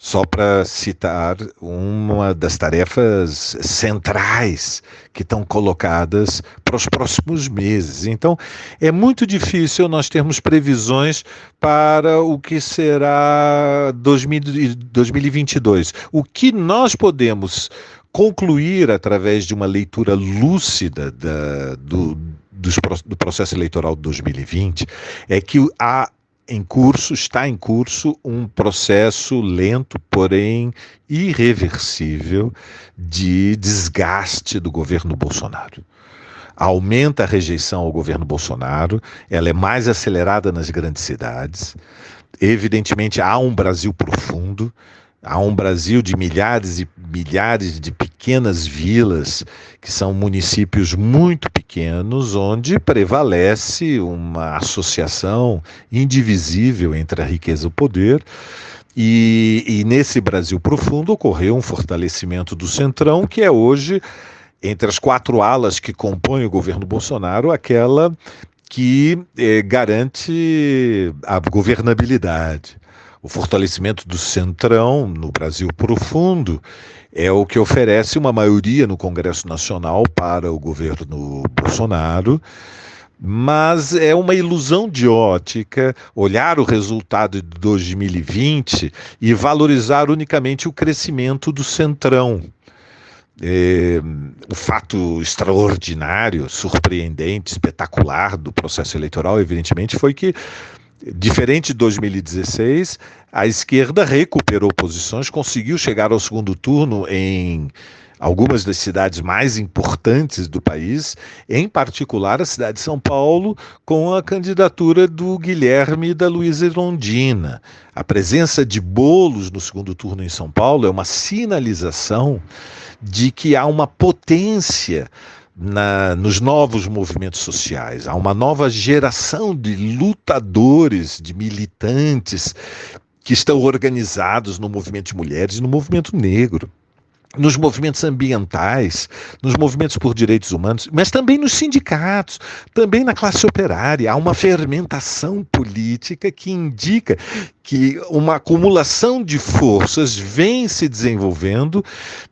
Só para citar uma das tarefas centrais que estão colocadas para os próximos meses. Então, é muito difícil nós termos previsões para o que será 2022. O que nós podemos concluir através de uma leitura lúcida do processo eleitoral de 2020 é que está em curso um processo lento, porém irreversível, de desgaste do governo Bolsonaro. Aumenta a rejeição ao governo Bolsonaro, ela é mais acelerada nas grandes cidades. Evidentemente, há um Brasil profundo, há um Brasil de milhares e milhares de pequenas vilas, que são municípios muito pequenos, onde prevalece uma associação indivisível entre a riqueza e o poder. E nesse Brasil profundo ocorreu um fortalecimento do Centrão, que é hoje, entre as 4 alas que compõem o governo Bolsonaro, aquela que garante a governabilidade. O fortalecimento do Centrão no Brasil profundo é o que oferece uma maioria no Congresso Nacional para o governo Bolsonaro, mas é uma ilusão de ótica olhar o resultado de 2020 e valorizar unicamente o crescimento do Centrão. O fato extraordinário, surpreendente, espetacular do processo eleitoral, evidentemente, foi que, diferente de 2016, a esquerda recuperou posições, conseguiu chegar ao segundo turno em algumas das cidades mais importantes do país, em particular a cidade de São Paulo, com a candidatura do Guilherme e da Luísa Erundina. A presença de Boulos no segundo turno em São Paulo é uma sinalização de que há uma potência nos novos movimentos sociais. Há uma nova geração de lutadores, de militantes que estão organizados no movimento de mulheres e no movimento negro, nos movimentos ambientais, nos movimentos por direitos humanos, mas também nos sindicatos, também na classe operária. Há uma fermentação política que indica que uma acumulação de forças vem se desenvolvendo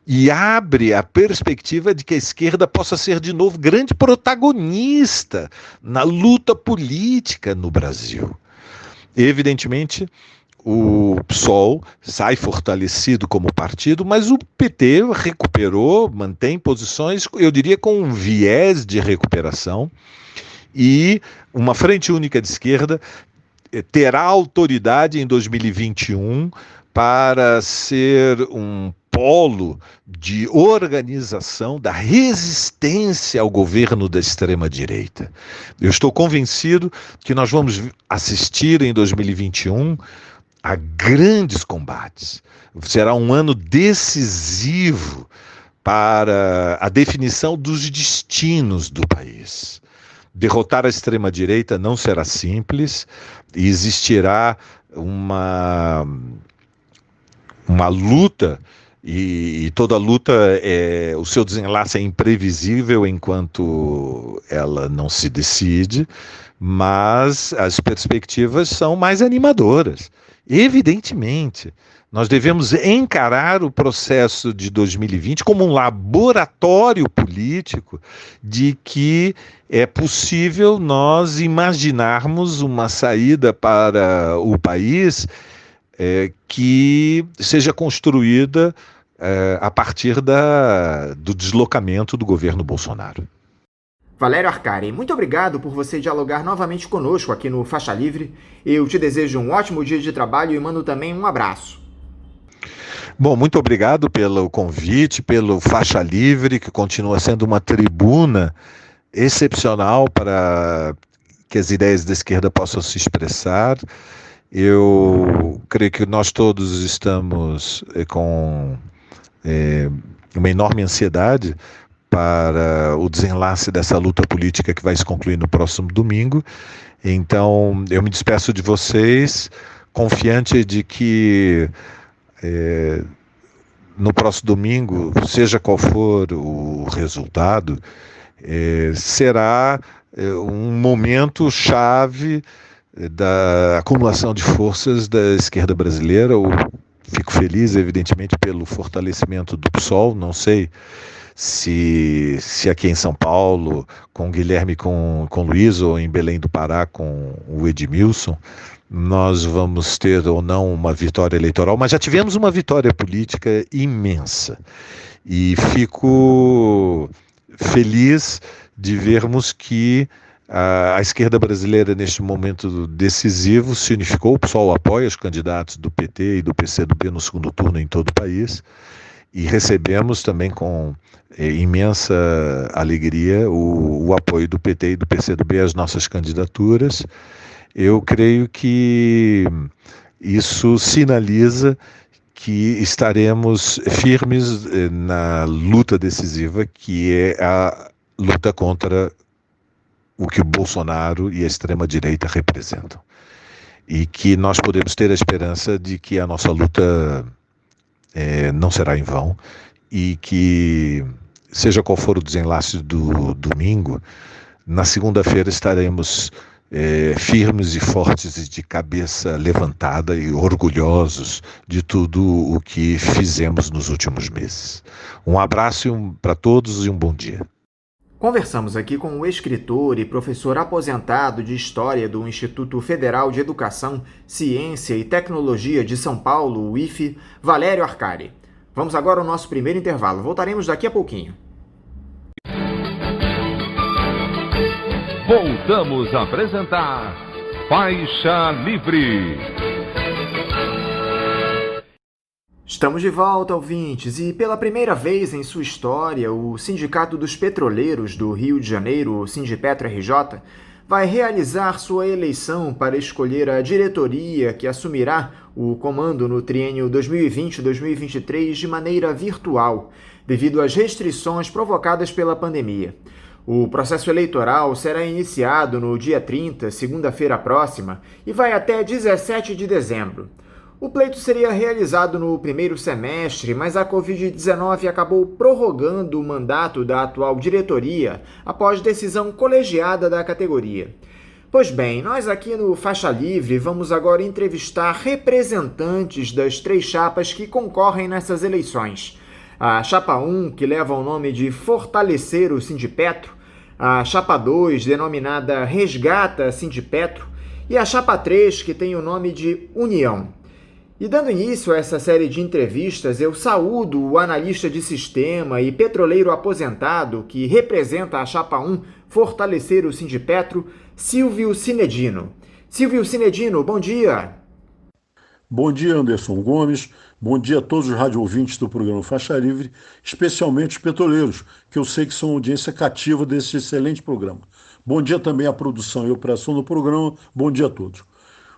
e abre a perspectiva de que a esquerda possa ser de novo grande protagonista na luta política no Brasil. Evidentemente, o PSOL sai fortalecido como partido, mas o PT recuperou, mantém posições, eu diria, com um viés de recuperação, e uma frente única de esquerda terá autoridade em 2021 para ser um polo de organização da resistência ao governo da extrema-direita. Eu estou convencido que nós vamos assistir em 2021 a grandes combates. Será um ano decisivo para a definição dos destinos do país. Derrotar a extrema-direita não será simples, e existirá uma luta, e toda luta, o seu desenlace é imprevisível enquanto ela não se decide, mas as perspectivas são mais animadoras. Evidentemente, nós devemos encarar o processo de 2020 como um laboratório político de que é possível nós imaginarmos uma saída para o país que seja construída a partir do deslocamento do governo Bolsonaro. Valério Arcari, muito obrigado por você dialogar novamente conosco aqui no Faixa Livre. Eu te desejo um ótimo dia de trabalho e mando também um abraço. Bom, muito obrigado pelo convite, pelo Faixa Livre, que continua sendo uma tribuna excepcional para que as ideias da esquerda possam se expressar. Eu creio que nós todos estamos com uma enorme ansiedade para o desenlace dessa luta política que vai se concluir no próximo domingo. Então, eu me despeço de vocês, confiante de que no próximo domingo, seja qual for o resultado, será um momento chave da acumulação de forças da esquerda brasileira. Eu fico feliz, evidentemente, pelo fortalecimento do PSOL. Não sei se aqui em São Paulo, com o Guilherme, com o Luiz, ou em Belém do Pará, com o Edmilson, nós vamos ter ou não uma vitória eleitoral, mas já tivemos uma vitória política imensa. E fico feliz de vermos que a esquerda brasileira, neste momento decisivo, se unificou. O PSOL apoia os candidatos do PT e do PCdoB no segundo turno em todo o país. E recebemos também com imensa alegria o apoio do PT e do PCdoB às nossas candidaturas. Eu creio que isso sinaliza que estaremos firmes na luta decisiva, que é a luta contra o que o Bolsonaro e a extrema-direita representam. E que nós podemos ter a esperança de que a nossa luta não será em vão, e que, seja qual for o desenlace do domingo, na segunda-feira estaremos firmes e fortes e de cabeça levantada e orgulhosos de tudo o que fizemos nos últimos meses. Um abraço para todos e um bom dia. Conversamos aqui com o escritor e professor aposentado de História do Instituto Federal de Educação, Ciência e Tecnologia de São Paulo, o IFE, Valério Arcari. Vamos agora ao nosso primeiro intervalo. Voltaremos daqui a pouquinho. Voltamos a apresentar Faixa Livre. Estamos de volta, ouvintes, e pela primeira vez em sua história, o Sindicato dos Petroleiros do Rio de Janeiro, o Sindipetro RJ, vai realizar sua eleição para escolher a diretoria que assumirá o comando no triênio 2020-2023 de maneira virtual, devido às restrições provocadas pela pandemia. O processo eleitoral será iniciado no dia 30, segunda-feira próxima, e vai até 17 de dezembro. O pleito seria realizado no primeiro semestre, mas a Covid-19 acabou prorrogando o mandato da atual diretoria após decisão colegiada da categoria. Pois bem, nós aqui no Faixa Livre vamos agora entrevistar representantes das três chapas que concorrem nessas eleições. A Chapa 1, que leva o nome de Fortalecer o Sindipetro, a Chapa 2, denominada Resgata Sindipetro, e a Chapa 3, que tem o nome de União. E dando início a essa série de entrevistas, eu saúdo o analista de sistema e petroleiro aposentado que representa a Chapa 1 Fortalecer o Sindipetro, Silvio Cinedino. Silvio Cinedino, bom dia. Bom dia, Anderson Gomes. Bom dia a todos os rádio-ouvintes do programa Faixa Livre, especialmente os petroleiros, que eu sei que são audiência cativa desse excelente programa. Bom dia também à produção e operação do programa. Bom dia a todos.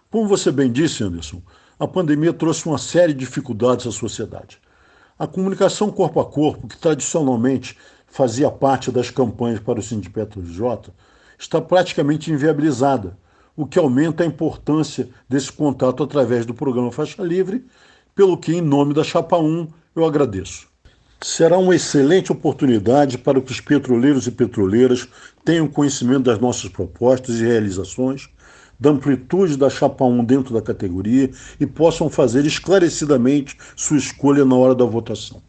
Como você bem disse, Anderson, a pandemia trouxe uma série de dificuldades à sociedade. A comunicação corpo a corpo, que tradicionalmente fazia parte das campanhas para o Sindipetro RJ, está praticamente inviabilizada, o que aumenta a importância desse contato através do programa Faixa Livre, pelo que, em nome da Chapa 1, eu agradeço. Será uma excelente oportunidade para que os petroleiros e petroleiras tenham conhecimento das nossas propostas e realizações, da amplitude da Chapa 1 dentro da categoria e possam fazer esclarecidamente sua escolha na hora da votação.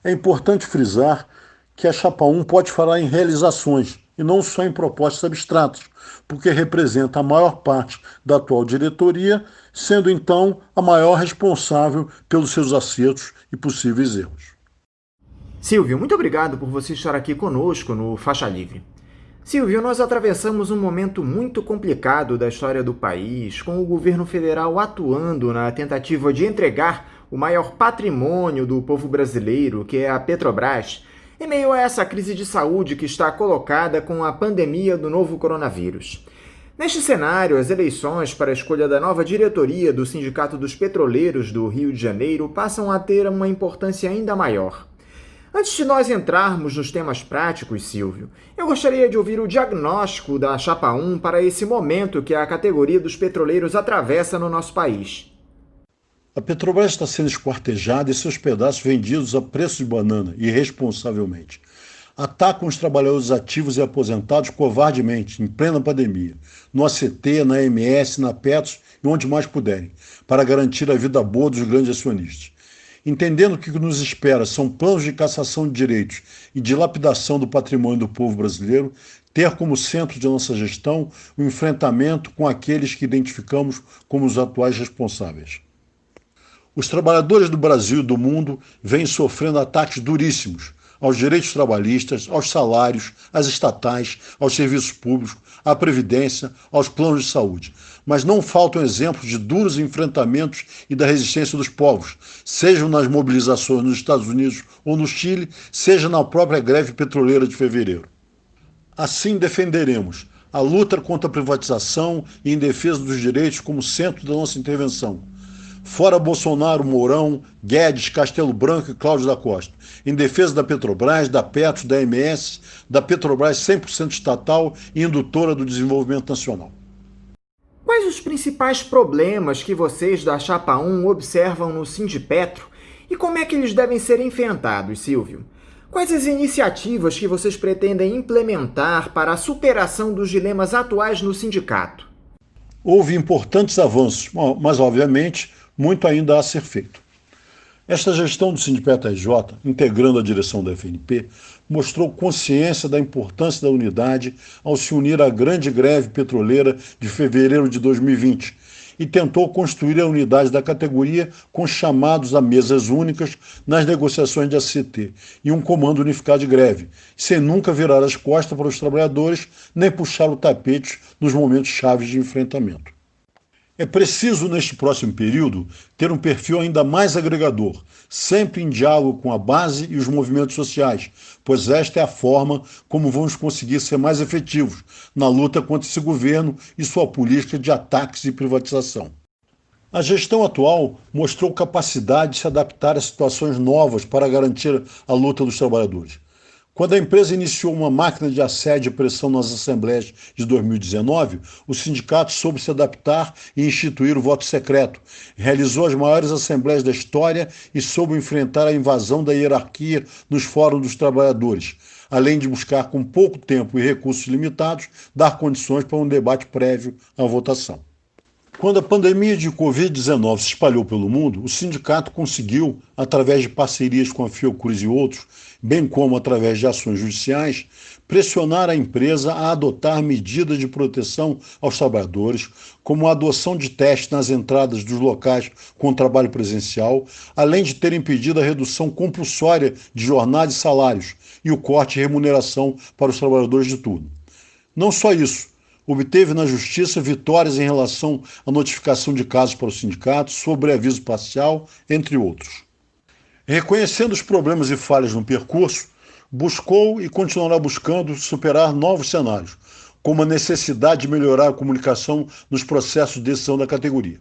É importante frisar que a Chapa 1 pode falar em realizações, e não só em propostas abstratas, porque representa a maior parte da atual diretoria, sendo então a maior responsável pelos seus acertos e possíveis erros. Silvio, muito obrigado por você estar aqui conosco no Faixa Livre. Silvio, nós atravessamos um momento muito complicado da história do país, com o governo federal atuando na tentativa de entregar o maior patrimônio do povo brasileiro, que é a Petrobras, em meio a essa crise de saúde que está colocada com a pandemia do novo coronavírus. Neste cenário, as eleições para a escolha da nova diretoria do Sindicato dos Petroleiros do Rio de Janeiro passam a ter uma importância ainda maior. Antes de nós entrarmos nos temas práticos, Silvio, eu gostaria de ouvir o diagnóstico da Chapa 1 para esse momento que a categoria dos petroleiros atravessa no nosso país. A Petrobras está sendo esquartejada e seus pedaços vendidos a preço de banana, irresponsavelmente. Atacam os trabalhadores ativos e aposentados covardemente, em plena pandemia, no ACT, na AMS, na Petros e onde mais puderem, para garantir a vida boa dos grandes acionistas. Entendendo que o que nos espera são planos de cassação de direitos e dilapidação do patrimônio do povo brasileiro, ter como centro de nossa gestão o enfrentamento com aqueles que identificamos como os atuais responsáveis. Os trabalhadores do Brasil e do mundo vêm sofrendo ataques duríssimos aos direitos trabalhistas, aos salários, às estatais, aos serviços públicos, à previdência, aos planos de saúde. Mas não faltam exemplos de duros enfrentamentos e da resistência dos povos, sejam nas mobilizações nos Estados Unidos ou no Chile, seja na própria greve petroleira de fevereiro. Assim defenderemos a luta contra a privatização e em defesa dos direitos como centro da nossa intervenção. Fora Bolsonaro, Mourão, Guedes, Castelo Branco e Cláudio da Costa. Em defesa da Petrobras, da Petros, da MS, da Petrobras 100% estatal e indutora do desenvolvimento nacional. Quais os principais problemas que vocês da Chapa 1 observam no Sindipetro e como é que eles devem ser enfrentados, Silvio? Quais as iniciativas que vocês pretendem implementar para a superação dos dilemas atuais no sindicato? Houve importantes avanços, mas, obviamente, muito ainda a ser feito. Esta gestão do Sindipetro RJ, integrando a direção da FNP, mostrou consciência da importância da unidade ao se unir à grande greve petroleira de fevereiro de 2020 e tentou construir a unidade da categoria com chamados a mesas únicas nas negociações de ACT e um comando unificado de greve, sem nunca virar as costas para os trabalhadores nem puxar o tapete nos momentos chaves de enfrentamento. É preciso, neste próximo período, ter um perfil ainda mais agregador, sempre em diálogo com a base e os movimentos sociais, pois esta é a forma como vamos conseguir ser mais efetivos na luta contra esse governo e sua política de ataques e privatização. A gestão atual mostrou capacidade de se adaptar a situações novas para garantir a luta dos trabalhadores. Quando a empresa iniciou uma máquina de assédio e pressão nas assembleias de 2019, o sindicato soube se adaptar e instituir o voto secreto, realizou as maiores assembleias da história e soube enfrentar a invasão da hierarquia nos fóruns dos trabalhadores, além de buscar, com pouco tempo e recursos limitados, dar condições para um debate prévio à votação. Quando a pandemia de Covid-19 se espalhou pelo mundo, o sindicato conseguiu, através de parcerias com a Fiocruz e outros, bem como através de ações judiciais, pressionar a empresa a adotar medidas de proteção aos trabalhadores, como a adoção de testes nas entradas dos locais com trabalho presencial, além de ter impedido a redução compulsória de jornada e salários e o corte de remuneração para os trabalhadores de turno. Não só isso, obteve na Justiça vitórias em relação à notificação de casos para o sindicato, sobre aviso parcial, entre outros. Reconhecendo os problemas e falhas no percurso, buscou e continuará buscando superar novos cenários, como a necessidade de melhorar a comunicação nos processos de decisão da categoria.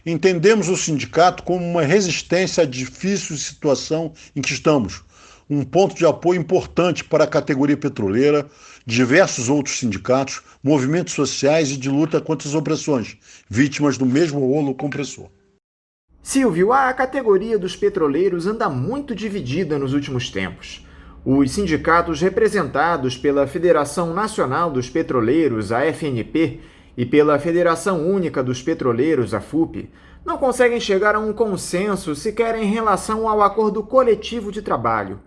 Entendemos o sindicato como uma resistência à difícil situação em que estamos, um ponto de apoio importante para a categoria petroleira, diversos outros sindicatos, movimentos sociais e de luta contra as opressões, vítimas do mesmo rolo compressor. Silvio, a categoria dos petroleiros anda muito dividida nos últimos tempos. Os sindicatos representados pela Federação Nacional dos Petroleiros, a FNP, e pela Federação Única dos Petroleiros, a FUP, não conseguem chegar a um consenso sequer em relação ao acordo coletivo de trabalho.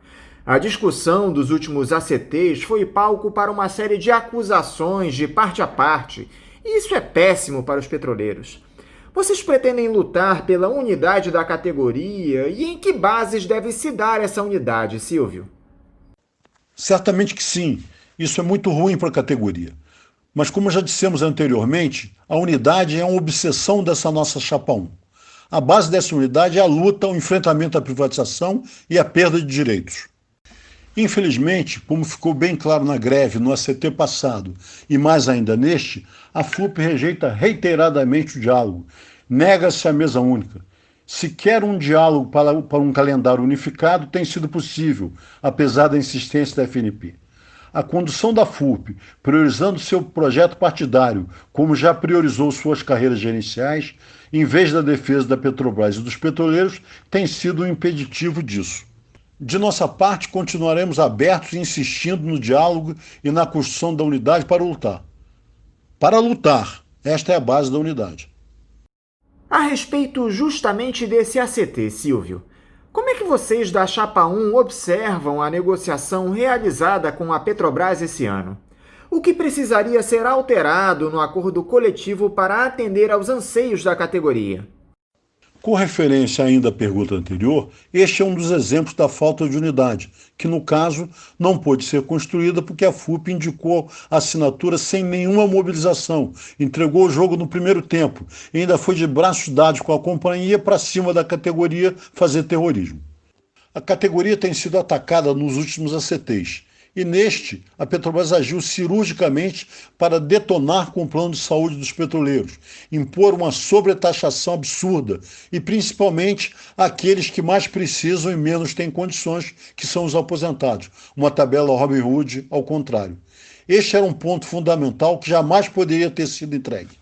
A discussão dos últimos ACTs foi palco para uma série de acusações de parte a parte, e isso é péssimo para os petroleiros. Vocês pretendem lutar pela unidade da categoria e em que bases deve se dar essa unidade, Silvio? Certamente que sim. Isso é muito ruim para a categoria. Mas como já dissemos anteriormente, a unidade é uma obsessão dessa nossa chapa 1. A base dessa unidade é a luta, o enfrentamento à privatização e à perda de direitos. Infelizmente, como ficou bem claro na greve no ACT passado e mais ainda neste, a FUP rejeita reiteradamente o diálogo, nega-se à mesa única. Sequer um diálogo para um calendário unificado tem sido possível, apesar da insistência da FNP. A condução da FUP, priorizando seu projeto partidário, como já priorizou suas carreiras gerenciais, em vez da defesa da Petrobras e dos petroleiros, tem sido um impeditivo disso. De nossa parte, continuaremos abertos e insistindo no diálogo e na construção da unidade para lutar. Para lutar, esta é a base da unidade. A respeito justamente desse ACT, Silvio, como é que vocês da Chapa 1 observam a negociação realizada com a Petrobras esse ano? O que precisaria ser alterado no acordo coletivo para atender aos anseios da categoria? Com referência ainda à pergunta anterior, este é um dos exemplos da falta de unidade, que no caso não pôde ser construída porque a FUP indicou a assinatura sem nenhuma mobilização, entregou o jogo no primeiro tempo e ainda foi de braços dados com a companhia para cima da categoria fazer terrorismo. A categoria tem sido atacada nos últimos ACTs. E neste, a Petrobras agiu cirurgicamente para detonar com o plano de saúde dos petroleiros, impor uma sobretaxação absurda e principalmente aqueles que mais precisam e menos têm condições, que são os aposentados. Uma tabela Robin Hood ao contrário. Este era um ponto fundamental que jamais poderia ter sido entregue.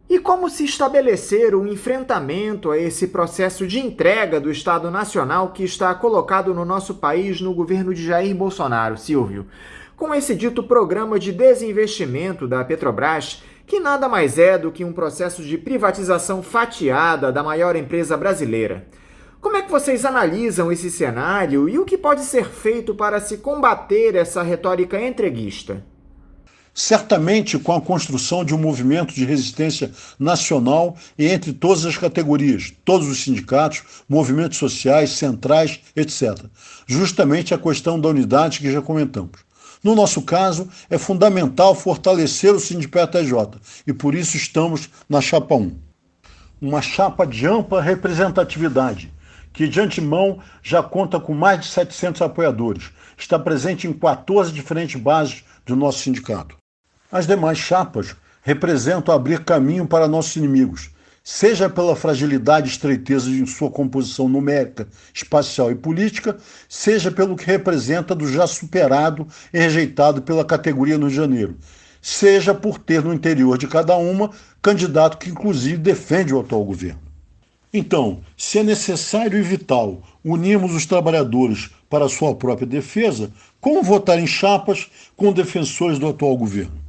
E como se estabelecer um enfrentamento a esse processo de entrega do Estado Nacional que está colocado no nosso país no governo de Jair Bolsonaro, Silvio? Com esse dito programa de desinvestimento da Petrobras, que nada mais é do que um processo de privatização fatiada da maior empresa brasileira. Como é que vocês analisam esse cenário e o que pode ser feito para se combater essa retórica entreguista? Certamente com a construção de um movimento de resistência nacional e entre todas as categorias, todos os sindicatos, movimentos sociais, centrais, etc. Justamente a questão da unidade que já comentamos. No nosso caso, é fundamental fortalecer o Sindicato TJ e por isso estamos na Chapa 1. Uma chapa de ampla representatividade, que de antemão já conta com mais de 700 apoiadores, está presente em 14 diferentes bases do nosso sindicato. As demais chapas representam abrir caminho para nossos inimigos, seja pela fragilidade e estreiteza de sua composição numérica, espacial e política, seja pelo que representa do já superado e rejeitado pela categoria no Rio de Janeiro, seja por ter no interior de cada uma candidato que inclusive defende o atual governo. Então, se é necessário e vital unirmos os trabalhadores para a sua própria defesa, como votar em chapas com defensores do atual governo?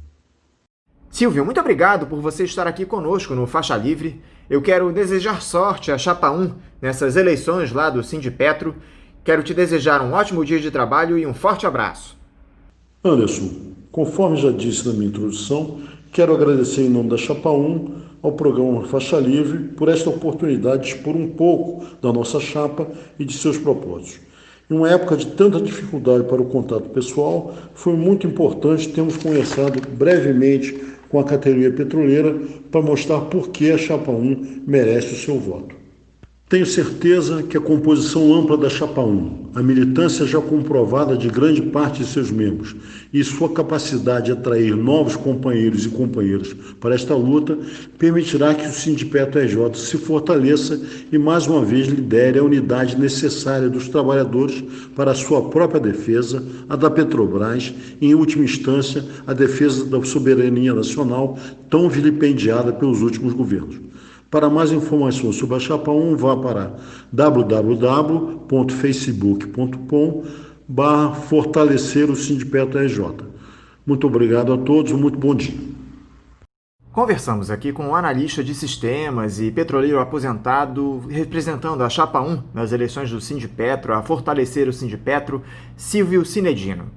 Silvio, muito obrigado por você estar aqui conosco no Faixa Livre. Eu quero desejar sorte à Chapa 1 nessas eleições lá do Sindipetro. Quero te desejar um ótimo dia de trabalho e um forte abraço. Anderson, conforme já disse na minha introdução, quero agradecer em nome da Chapa 1 ao programa Faixa Livre por esta oportunidade de expor um pouco da nossa chapa e de seus propósitos. Em uma época de tanta dificuldade para o contato pessoal, foi muito importante termos conversado brevemente com a categoria petroleira para mostrar por que a Chapa 1 merece o seu voto. Tenho certeza que a composição ampla da Chapa 1, a militância já comprovada de grande parte de seus membros e sua capacidade de atrair novos companheiros e companheiras para esta luta permitirá que o Sindicato TJ se fortaleça e mais uma vez lidere a unidade necessária dos trabalhadores para a sua própria defesa, a da Petrobras e, em última instância, a defesa da soberania nacional tão vilipendiada pelos últimos governos. Para mais informações sobre a Chapa 1, vá para www.facebook.com/fortalecer o Sindicato TJ. Muito obrigado a todos, muito bom dia. Conversamos aqui com um analista de sistemas e petroleiro aposentado representando a Chapa 1 nas eleições do Sindipetro a fortalecer o Sindipetro, Silvio Cinedino.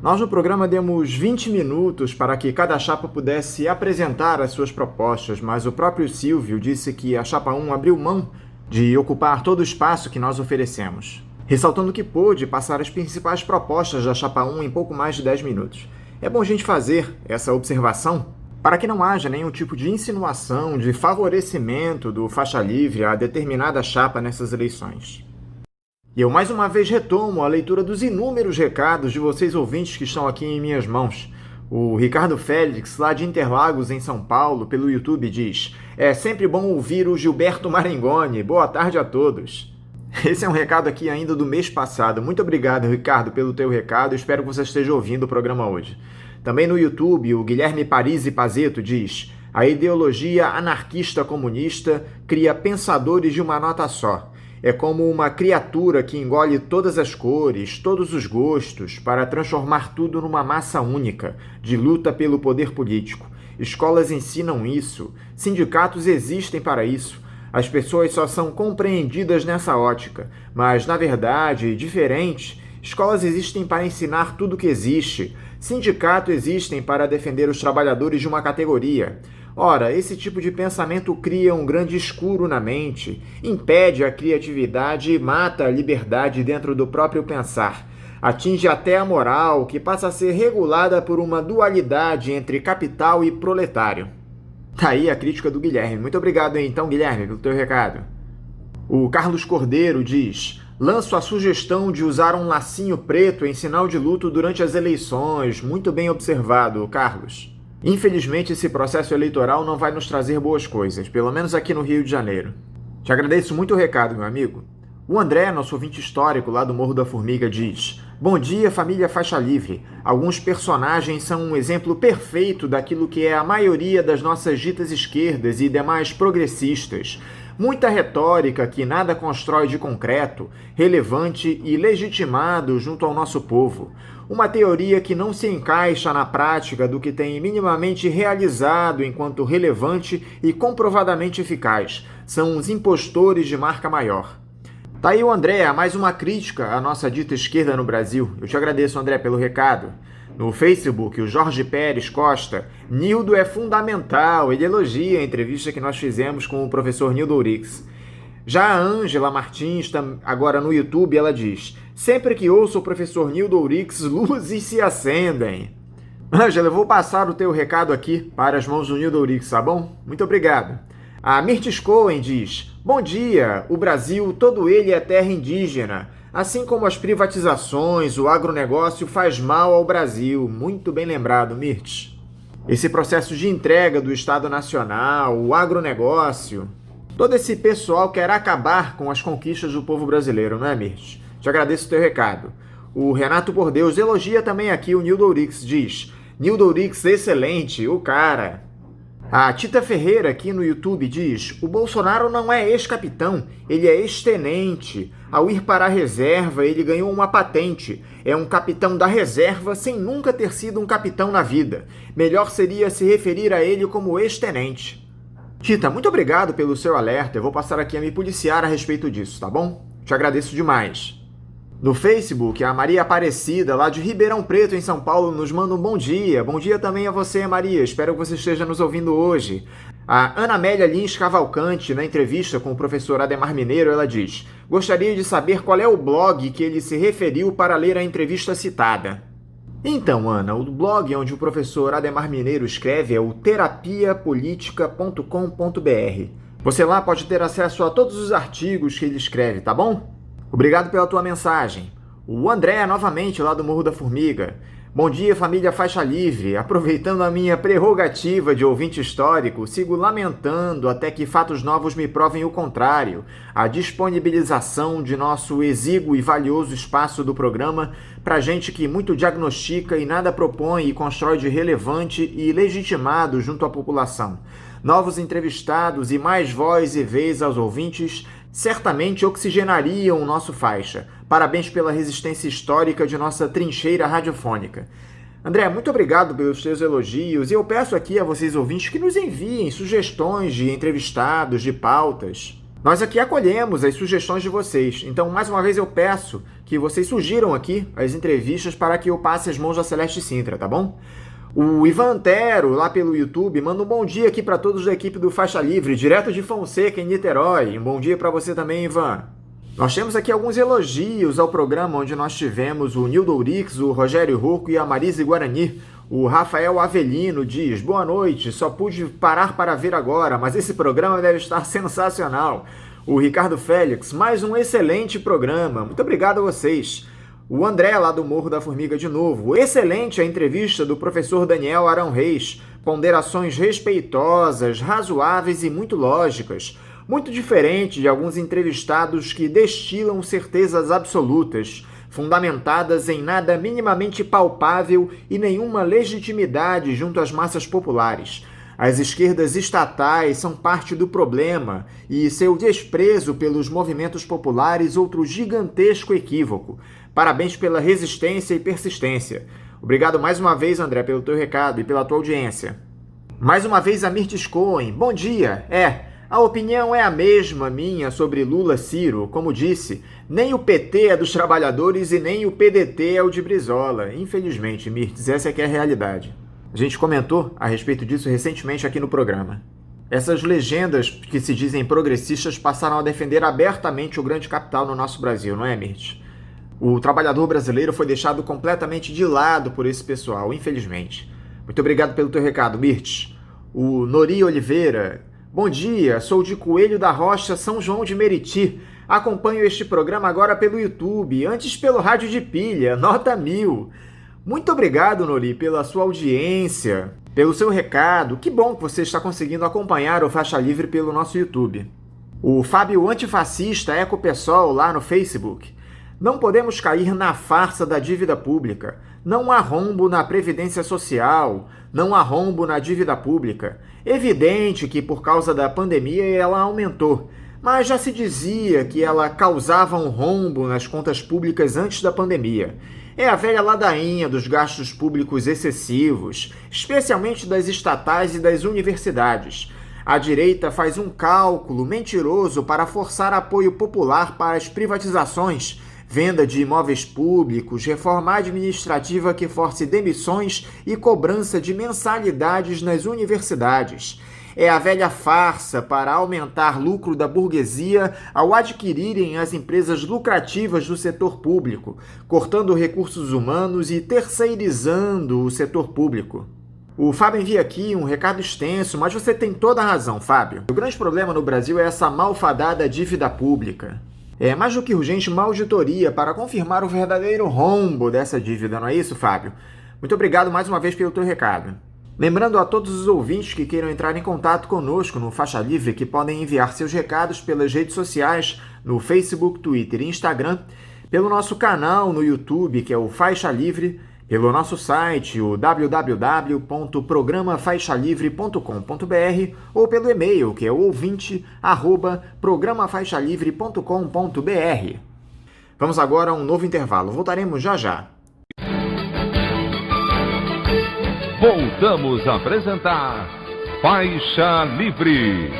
Nós no programa demos 20 minutos para que cada chapa pudesse apresentar as suas propostas, mas o próprio Silvio disse que a Chapa 1 abriu mão de ocupar todo o espaço que nós oferecemos, ressaltando que pôde passar as principais propostas da Chapa 1 em pouco mais de 10 minutos. É bom a gente fazer essa observação para que não haja nenhum tipo de insinuação de favorecimento do faixa livre a determinada chapa nessas eleições. E eu mais uma vez retomo a leitura dos inúmeros recados de vocês ouvintes que estão aqui em minhas mãos. O Ricardo Félix, lá de Interlagos, em São Paulo, pelo YouTube, diz: "É sempre bom ouvir o Gilberto Marengoni. Boa tarde a todos." Esse é um recado aqui ainda do mês passado. Muito obrigado, Ricardo, pelo teu recado. Espero que você esteja ouvindo o programa hoje. Também no YouTube, o Guilherme Parisi Pazeto diz: "A ideologia anarquista comunista cria pensadores de uma nota só. É como uma criatura que engole todas as cores, todos os gostos, para transformar tudo numa massa única, de luta pelo poder político. Escolas ensinam isso, sindicatos existem para isso. As pessoas só são compreendidas nessa ótica, mas, na verdade, diferente, escolas existem para ensinar tudo o que existe, sindicatos existem para defender os trabalhadores de uma categoria. Ora, esse tipo de pensamento cria um grande escuro na mente, impede a criatividade e mata a liberdade dentro do próprio pensar. Atinge até a moral, que passa a ser regulada por uma dualidade entre capital e proletário." Tá aí a crítica do Guilherme. Muito obrigado, então, Guilherme, pelo teu recado. O Carlos Cordeiro diz: "Lanço a sugestão de usar um lacinho preto em sinal de luto durante as eleições." Muito bem observado, Carlos. Infelizmente, esse processo eleitoral não vai nos trazer boas coisas, pelo menos aqui no Rio de Janeiro. Te agradeço muito o recado, meu amigo. O André, nosso ouvinte histórico lá do Morro da Formiga, diz: "Bom dia, família Faixa Livre. Alguns personagens são um exemplo perfeito daquilo que é a maioria das nossas ditas esquerdas e demais progressistas. Muita retórica que nada constrói de concreto, relevante e legitimado junto ao nosso povo. Uma teoria que não se encaixa na prática do que tem minimamente realizado enquanto relevante e comprovadamente eficaz. São os impostores de marca maior." Tá aí o André, mais uma crítica à nossa dita esquerda no Brasil. Eu te agradeço, André, pelo recado. No Facebook, o Jorge Pérez Costa: "Nildo é fundamental." Ele elogia a entrevista que nós fizemos com o professor Nildo Ourix. Já a Ângela Martins, agora no YouTube, ela diz: "Sempre que ouço o professor Nildo Ourix, luzes se acendem." Ângela, eu vou passar o teu recado aqui para as mãos do Nildo Ourix, tá bom? Muito obrigado. A Mirtes Cohen diz: "Bom dia, o Brasil, todo ele é terra indígena. Assim como as privatizações, o agronegócio faz mal ao Brasil." Muito bem lembrado, Mirtes. Esse processo de entrega do Estado Nacional, o agronegócio, todo esse pessoal quer acabar com as conquistas do povo brasileiro, não é, Mirtes? Te agradeço o teu recado. O Renato Por Deus elogia também aqui o Nildo Ourix, diz: "Nildo Ourix, excelente, o cara." A Tita Ferreira aqui no YouTube diz: "O Bolsonaro não é ex-capitão, ele é ex-tenente. Ao ir para a reserva, ele ganhou uma patente. É um capitão da reserva sem nunca ter sido um capitão na vida. Melhor seria se referir a ele como ex-tenente." Tita, muito obrigado pelo seu alerta. Eu vou passar aqui a me policiar a respeito disso, tá bom? Te agradeço demais. No Facebook, a Maria Aparecida, lá de Ribeirão Preto, em São Paulo, nos manda um bom dia. Bom dia também a você, Maria. Espero que você esteja nos ouvindo hoje. A Ana Amélia Lins Cavalcante, na entrevista com o professor Ademar Mineiro, ela diz: "Gostaria de saber qual é o blog que ele se referiu para ler a entrevista citada." Então, Ana, o blog onde o professor Ademar Mineiro escreve é o terapiapolitica.com.br. Você lá pode ter acesso a todos os artigos que ele escreve, tá bom? Obrigado pela tua mensagem. O André, novamente, lá do Morro da Formiga: "Bom dia, família Faixa Livre. Aproveitando a minha prerrogativa de ouvinte histórico, sigo lamentando até que fatos novos me provem o contrário, a disponibilização de nosso exíguo e valioso espaço do programa para gente que muito diagnostica e nada propõe e constrói de relevante e legitimado junto à população. Novos entrevistados e mais voz e vez aos ouvintes certamente oxigenariam o nosso faixa. Parabéns pela resistência histórica de nossa trincheira radiofônica." André, muito obrigado pelos seus elogios e eu peço aqui a vocês ouvintes que nos enviem sugestões de entrevistados, de pautas. Nós aqui acolhemos as sugestões de vocês, então mais uma vez eu peço que vocês sugiram aqui as entrevistas para que eu passe as mãos da Celeste Sintra, tá bom? O Ivan Antero, lá pelo YouTube, manda um bom dia aqui para todos da equipe do Faixa Livre, direto de Fonseca, em Niterói. Um bom dia para você também, Ivan. Nós temos aqui alguns elogios ao programa onde nós tivemos o Nildo Urix, o Rogério Rocco e a Marise Guarani. O Rafael Avelino diz: boa noite, só pude parar para ver agora, mas esse programa deve estar sensacional. O Ricardo Félix: mais um excelente programa, muito obrigado a vocês. O André, lá do Morro da Formiga de novo: excelente a entrevista do professor Daniel Arão Reis, ponderações respeitosas, razoáveis e muito lógicas. Muito diferente de alguns entrevistados que destilam certezas absolutas, fundamentadas em nada minimamente palpável e nenhuma legitimidade junto às massas populares. As esquerdas estatais são parte do problema e seu desprezo pelos movimentos populares outro gigantesco equívoco. Parabéns pela resistência e persistência. Obrigado mais uma vez, André, pelo teu recado e pela tua audiência. Mais uma vez, Amirtes Cohen. Bom dia. A opinião é a mesma minha sobre Lula-Ciro. Como disse, nem o PT é dos trabalhadores e nem o PDT é o de Brizola. Infelizmente, Mirtes, essa é que é a realidade. A gente comentou a respeito disso recentemente aqui no programa. Essas legendas que se dizem progressistas passaram a defender abertamente o grande capital no nosso Brasil, não é, Mirtes? O trabalhador brasileiro foi deixado completamente de lado por esse pessoal, infelizmente. Muito obrigado pelo teu recado, Mirtes. O Nori Oliveira: bom dia, sou de Coelho da Rocha, São João de Meriti. Acompanho este programa agora pelo YouTube, antes pelo rádio de pilha, nota 1000. Muito obrigado, Nori, pela sua audiência, pelo seu recado. Que bom que você está conseguindo acompanhar o Faixa Livre pelo nosso YouTube. O Fábio Antifascista Ecopessoal, lá no Facebook: não podemos cair na farsa da dívida pública. Não há rombo na Previdência Social, não há rombo na dívida pública. Evidente que por causa da pandemia ela aumentou, mas já se dizia que ela causava um rombo nas contas públicas antes da pandemia. É a velha ladainha dos gastos públicos excessivos, especialmente das estatais e das universidades. A direita faz um cálculo mentiroso para forçar apoio popular para as privatizações, venda de imóveis públicos, reforma administrativa que force demissões e cobrança de mensalidades nas universidades. É a velha farsa para aumentar lucro da burguesia ao adquirirem as empresas lucrativas do setor público, cortando recursos humanos e terceirizando o setor público. O Fábio envia aqui um recado extenso, mas você tem toda a razão, Fábio. O grande problema no Brasil é essa malfadada dívida pública. É mais do que urgente uma auditoria para confirmar o verdadeiro rombo dessa dívida, não é isso, Fábio? Muito obrigado mais uma vez pelo teu recado. Lembrando a todos os ouvintes que queiram entrar em contato conosco no Faixa Livre que podem enviar seus recados pelas redes sociais, no Facebook, Twitter e Instagram, pelo nosso canal no YouTube, que é o Faixa Livre, pelo nosso site, o www.programafaixalivre.com.br, ou pelo e-mail, que é o ouvinte@programafaixalivre.com.br. Vamos agora a um novo intervalo. Voltaremos já já. Voltamos a apresentar Faixa Livre.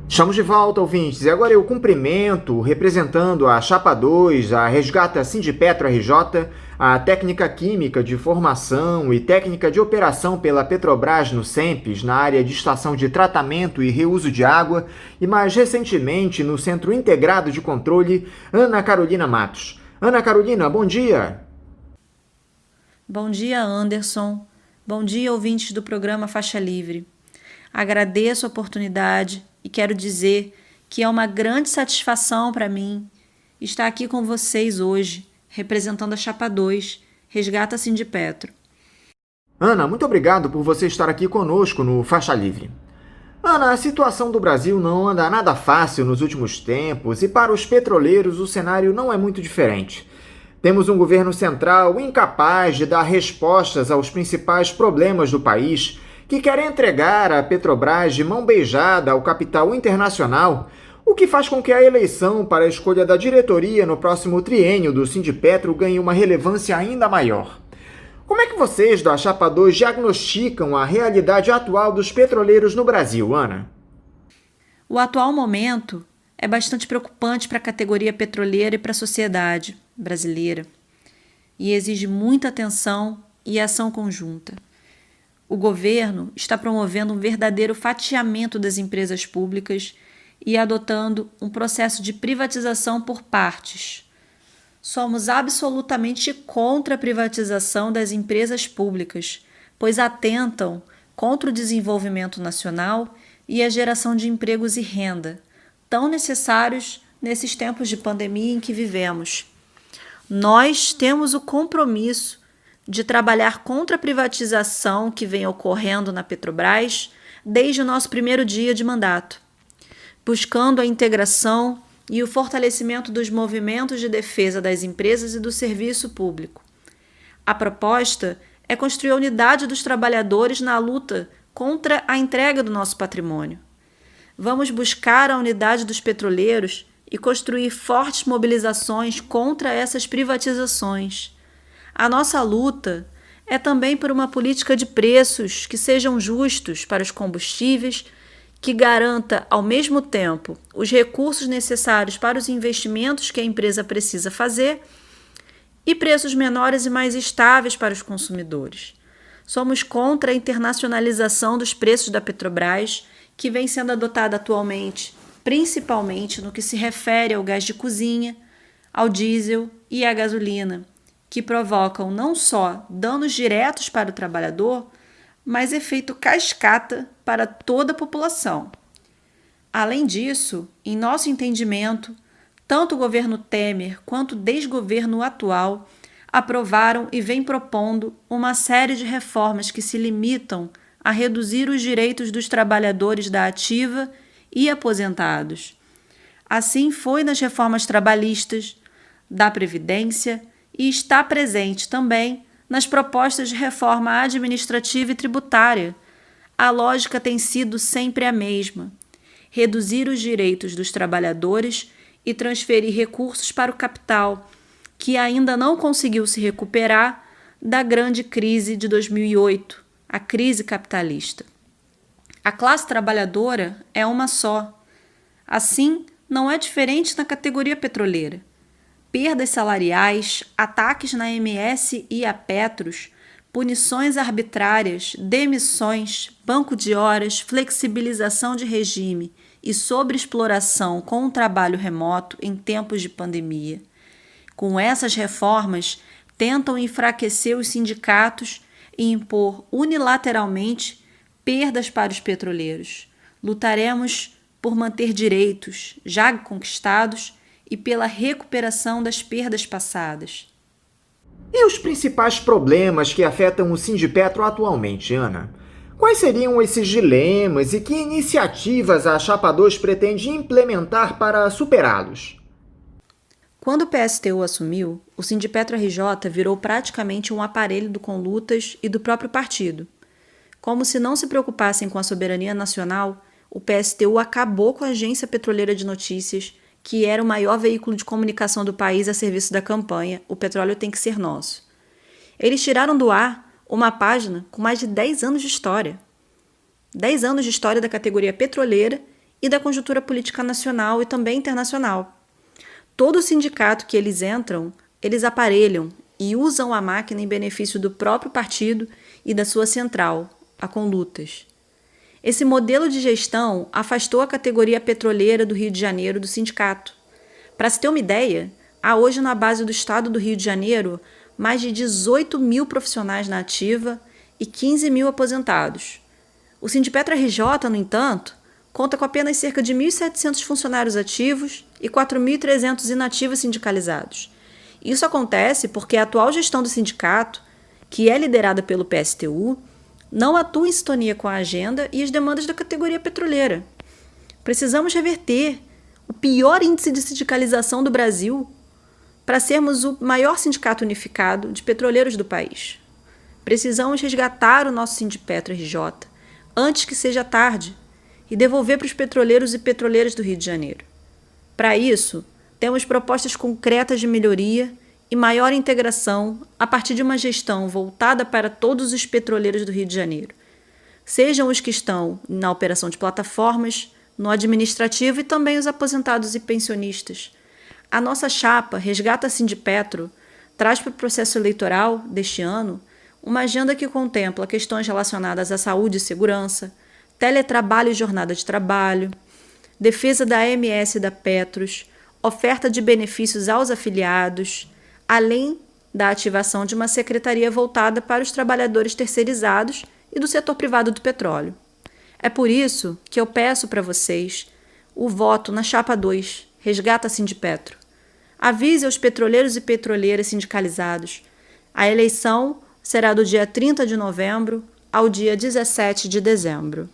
Estamos de volta, ouvintes, e agora eu cumprimento, representando a Chapa 2, a Resgata Sindipetro RJ, a Técnica Química de Formação e Técnica de Operação pela Petrobras no SEMPES, na área de Estação de Tratamento e Reuso de Água, e mais recentemente no Centro Integrado de Controle, Ana Carolina Matos. Ana Carolina, bom dia! Bom dia, Anderson. Bom dia, ouvintes do programa Faixa Livre. Agradeço a oportunidade e quero dizer que é uma grande satisfação para mim estar aqui com vocês hoje, representando a Chapa 2, Resgata Sindipetro. Ana, muito obrigado por você estar aqui conosco no Faixa Livre. Ana, a situação do Brasil não anda nada fácil nos últimos tempos e para os petroleiros o cenário não é muito diferente. Temos um governo central incapaz de dar respostas aos principais problemas do país, que quer entregar a Petrobras de mão beijada ao capital internacional, o que faz com que a eleição para a escolha da diretoria no próximo triênio do Sindipetro ganhe uma relevância ainda maior. Como é que vocês da Chapa 2 diagnosticam a realidade atual dos petroleiros no Brasil, Ana? O atual momento é bastante preocupante para a categoria petroleira e para a sociedade brasileira e exige muita atenção e ação conjunta. O governo está promovendo um verdadeiro fatiamento das empresas públicas e adotando um processo de privatização por partes. Somos absolutamente contra a privatização das empresas públicas, pois atentam contra o desenvolvimento nacional e a geração de empregos e renda, tão necessários nesses tempos de pandemia em que vivemos. Nós temos o compromisso de trabalhar contra a privatização que vem ocorrendo na Petrobras desde o nosso primeiro dia de mandato, buscando a integração e o fortalecimento dos movimentos de defesa das empresas e do serviço público. A proposta é construir a unidade dos trabalhadores na luta contra a entrega do nosso patrimônio. Vamos buscar a unidade dos petroleiros e construir fortes mobilizações contra essas privatizações. A nossa luta é também por uma política de preços que sejam justos para os combustíveis, que garanta, ao mesmo tempo, os recursos necessários para os investimentos que a empresa precisa fazer e preços menores e mais estáveis para os consumidores. Somos contra a internacionalização dos preços da Petrobras, que vem sendo adotada atualmente, principalmente no que se refere ao gás de cozinha, ao diesel e à gasolina, que provocam não só danos diretos para o trabalhador, mas efeito cascata para toda a população. Além disso, em nosso entendimento, tanto o governo Temer quanto o desgoverno atual aprovaram e vêm propondo uma série de reformas que se limitam a reduzir os direitos dos trabalhadores da ativa e aposentados. Assim foi nas reformas trabalhistas, da Previdência e está presente também nas propostas de reforma administrativa e tributária. A lógica tem sido sempre a mesma: reduzir os direitos dos trabalhadores e transferir recursos para o capital, que ainda não conseguiu se recuperar da grande crise de 2008, a crise capitalista. A classe trabalhadora é uma só. Assim, não é diferente na categoria petroleira. Perdas salariais, ataques na MS e a Petros, punições arbitrárias, demissões, banco de horas, flexibilização de regime e sobreexploração com o trabalho remoto em tempos de pandemia. Com essas reformas, tentam enfraquecer os sindicatos e impor unilateralmente perdas para os petroleiros. Lutaremos por manter direitos já conquistados e pela recuperação das perdas passadas. E os principais problemas que afetam o Sindipetro atualmente, Ana? Quais seriam esses dilemas e que iniciativas a Chapa 2 pretende implementar para superá-los? Quando o PSTU assumiu, o Sindipetro RJ virou praticamente um aparelho do Conlutas e do próprio partido. Como se não se preocupassem com a soberania nacional, o PSTU acabou com a Agência Petroleira de Notícias, que era o maior veículo de comunicação do país a serviço da campanha O Petróleo Tem Que Ser Nosso. Eles tiraram do ar uma página com mais de 10 anos de história. 10 anos de história da categoria petroleira e da conjuntura política nacional e também internacional. Todo sindicato que eles entram, eles aparelham e usam a máquina em benefício do próprio partido e da sua central, a Conlutas. Esse modelo de gestão afastou a categoria petroleira do Rio de Janeiro do sindicato. Para se ter uma ideia, há hoje na base do estado do Rio de Janeiro mais de 18 mil profissionais na ativa e 15 mil aposentados. O Sindipetro RJ, no entanto, conta com apenas cerca de 1.700 funcionários ativos e 4.300 inativos sindicalizados. Isso acontece porque a atual gestão do sindicato, que é liderada pelo PSTU, não atua em sintonia com a agenda e as demandas da categoria petroleira. Precisamos reverter o pior índice de sindicalização do Brasil para sermos o maior sindicato unificado de petroleiros do país. Precisamos resgatar o nosso Sindipetro RJ antes que seja tarde e devolver para os petroleiros e petroleiras do Rio de Janeiro. Para isso, temos propostas concretas de melhoria e maior integração a partir de uma gestão voltada para todos os petroleiros do Rio de Janeiro, sejam os que estão na operação de plataformas, no administrativo e também os aposentados e pensionistas. A nossa chapa Resgata Sindipetro traz para o processo eleitoral deste ano uma agenda que contempla questões relacionadas à saúde e segurança, teletrabalho e jornada de trabalho, defesa da AMS e da Petros, oferta de benefícios aos afiliados, além da ativação de uma secretaria voltada para os trabalhadores terceirizados e do setor privado do petróleo. É por isso que eu peço para vocês o voto na chapa 2, Resgata Sindipetro. Avise aos petroleiros e petroleiras sindicalizados. A eleição será do dia 30 de novembro ao dia 17 de dezembro.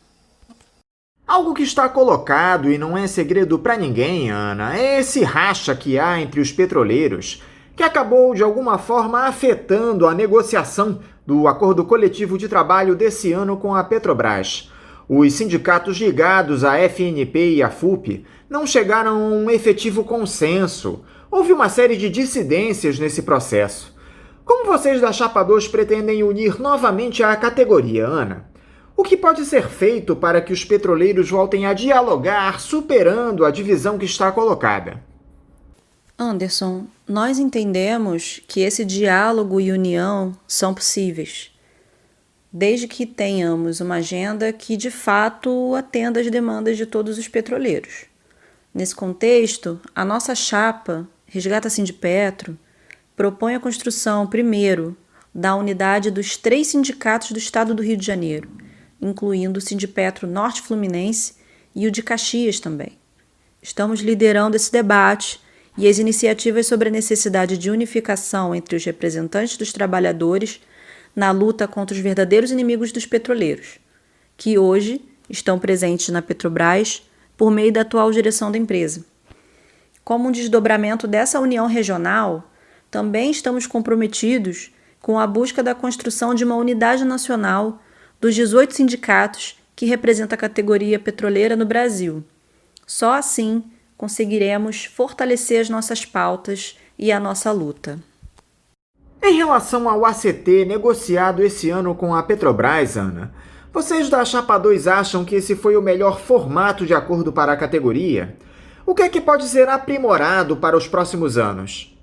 Algo que está colocado e não é segredo para ninguém, Ana, é esse racha que há entre os petroleiros, que acabou de alguma forma afetando a negociação do acordo coletivo de trabalho desse ano com a Petrobras. Os sindicatos ligados à FNP e à FUP não chegaram a um efetivo consenso. Houve uma série de dissidências nesse processo. Como vocês da Chapa 2 pretendem unir novamente a categoria, Ana? O que pode ser feito para que os petroleiros voltem a dialogar, superando a divisão que está colocada? Anderson, nós entendemos que esse diálogo e união são possíveis, desde que tenhamos uma agenda que de fato atenda às demandas de todos os petroleiros. Nesse contexto, a nossa chapa, Resgata Sindipetro, propõe a construção, primeiro, da unidade dos 3 sindicatos do Estado do Rio de Janeiro, incluindo o Sindipetro Norte Fluminense e o de Caxias também. Estamos liderando esse debate e as iniciativas sobre a necessidade de unificação entre os representantes dos trabalhadores na luta contra os verdadeiros inimigos dos petroleiros, que hoje estão presentes na Petrobras por meio da atual direção da empresa. Como um desdobramento dessa união regional, também estamos comprometidos com a busca da construção de uma unidade nacional dos 18 sindicatos que representam a categoria petroleira no Brasil. Só assim conseguiremos fortalecer as nossas pautas e a nossa luta. Em relação ao ACT negociado esse ano com a Petrobras, Ana, vocês da Chapa 2 acham que esse foi o melhor formato de acordo para a categoria? O que é que pode ser aprimorado para os próximos anos?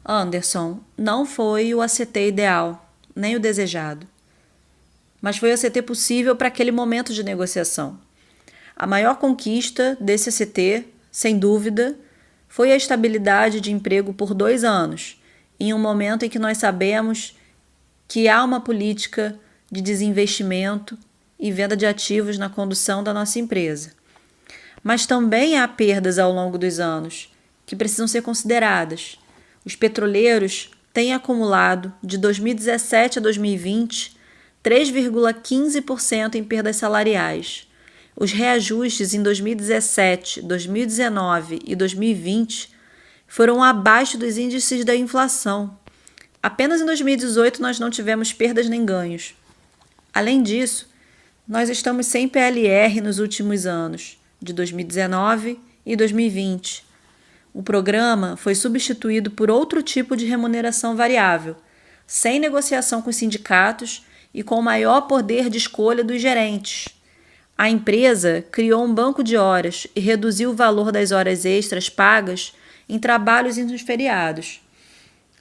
Anderson, não foi o ACT ideal, nem o desejado, mas foi o ACT possível para aquele momento de negociação. A maior conquista desse ACT, sem dúvida, foi a estabilidade de emprego por 2 anos, em um momento em que nós sabemos que há uma política de desinvestimento e venda de ativos na condução da nossa empresa. Mas também há perdas ao longo dos anos, que precisam ser consideradas. Os petroleiros têm acumulado, de 2017 a 2020, 3,15% em perdas salariais. Os reajustes em 2017, 2019 e 2020 foram abaixo dos índices da inflação. Apenas em 2018 nós não tivemos perdas nem ganhos. Além disso, nós estamos sem PLR nos últimos anos, de 2019 e 2020. O programa foi substituído por outro tipo de remuneração variável, sem negociação com os sindicatos e com maior poder de escolha dos gerentes. A empresa criou um banco de horas e reduziu o valor das horas extras pagas em trabalhos e nos feriados.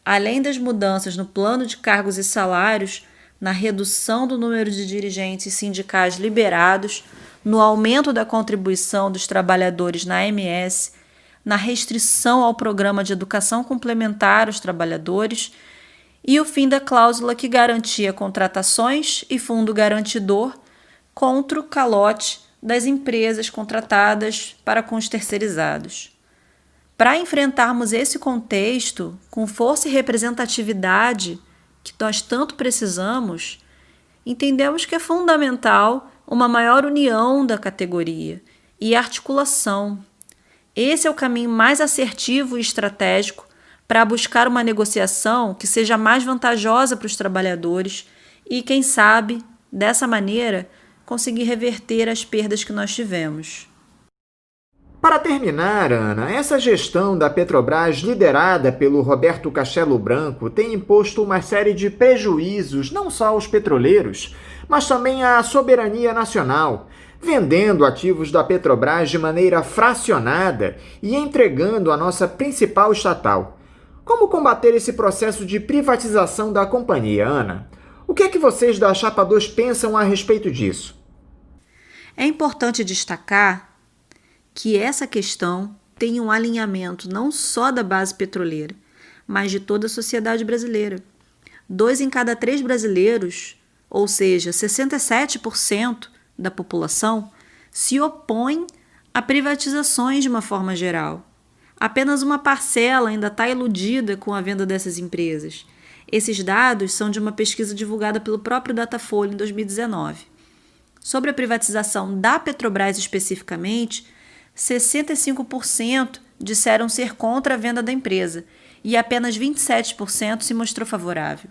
Além das mudanças no plano de cargos e salários, na redução do número de dirigentes sindicais liberados, no aumento da contribuição dos trabalhadores na AMS, na restrição ao programa de educação complementar aos trabalhadores e o fim da cláusula que garantia contratações e fundo garantidor contra o calote das empresas contratadas para com os terceirizados. Para enfrentarmos esse contexto com força e representatividade que nós tanto precisamos, entendemos que é fundamental uma maior união da categoria e articulação. Esse é o caminho mais assertivo e estratégico para buscar uma negociação que seja mais vantajosa para os trabalhadores e, quem sabe, dessa maneira, conseguir reverter as perdas que nós tivemos. Para terminar, Ana, essa gestão da Petrobras, liderada pelo Roberto Castello Branco, tem imposto uma série de prejuízos não só aos petroleiros, mas também à soberania nacional, vendendo ativos da Petrobras de maneira fracionada e entregando a nossa principal estatal. Como combater esse processo de privatização da companhia, Ana? O que é que vocês da Chapa 2 pensam a respeito disso? É importante destacar que essa questão tem um alinhamento não só da base petroleira, mas de toda a sociedade brasileira. 2 em cada 3 brasileiros, ou seja, 67% da população, se opõem a privatizações de uma forma geral. Apenas uma parcela ainda está iludida com a venda dessas empresas. Esses dados são de uma pesquisa divulgada pelo próprio Datafolha em 2019. Sobre a privatização da Petrobras especificamente, 65% disseram ser contra a venda da empresa e apenas 27% se mostrou favorável.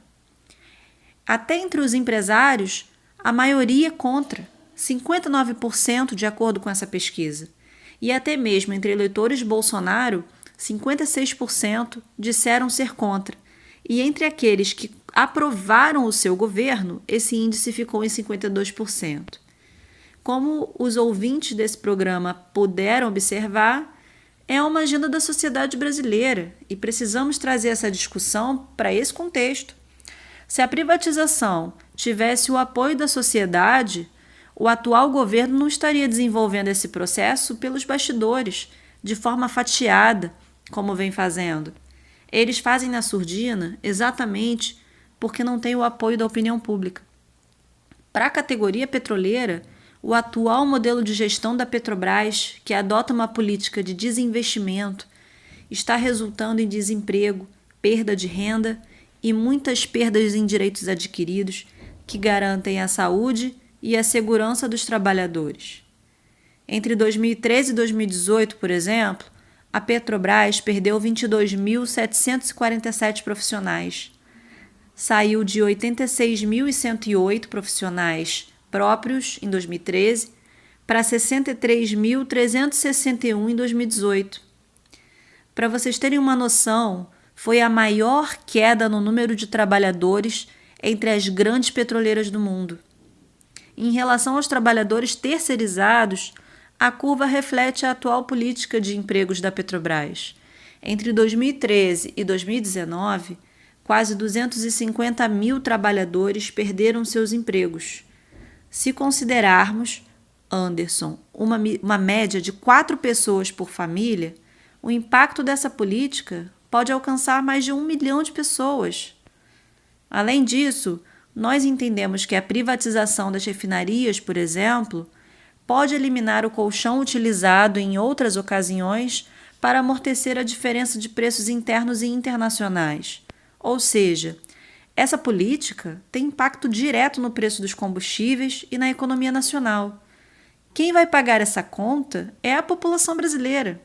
Até entre os empresários, a maioria é contra, 59% de acordo com essa pesquisa. E até mesmo entre eleitores de Bolsonaro, 56% disseram ser contra. E entre aqueles que aprovaram o seu governo, esse índice ficou em 52%. Como os ouvintes desse programa puderam observar, é uma agenda da sociedade brasileira e precisamos trazer essa discussão para esse contexto. Se a privatização tivesse o apoio da sociedade, o atual governo não estaria desenvolvendo esse processo pelos bastidores, de forma fatiada, como vem fazendo. Eles fazem na surdina exatamente porque não tem o apoio da opinião pública. Para a categoria petroleira, o atual modelo de gestão da Petrobras, que adota uma política de desinvestimento, está resultando em desemprego, perda de renda e muitas perdas em direitos adquiridos que garantem a saúde e a segurança dos trabalhadores. Entre 2013 e 2018, por exemplo, a Petrobras perdeu 22.747 profissionais. Saiu de 86.108 profissionais próprios em 2013 para 63.361 em 2018. Para vocês terem uma noção, foi a maior queda no número de trabalhadores entre as grandes petroleiras do mundo. Em relação aos trabalhadores terceirizados, a curva reflete a atual política de empregos da Petrobras. Entre 2013 e 2019, quase 250 mil trabalhadores perderam seus empregos. Se considerarmos, Anderson, uma média de 4 pessoas por família, o impacto dessa política pode alcançar mais de 1 milhão de pessoas. Além disso, nós entendemos que a privatização das refinarias, por exemplo, pode eliminar o colchão utilizado em outras ocasiões para amortecer a diferença de preços internos e internacionais. Ou seja, essa política tem impacto direto no preço dos combustíveis e na economia nacional. Quem vai pagar essa conta é a população brasileira.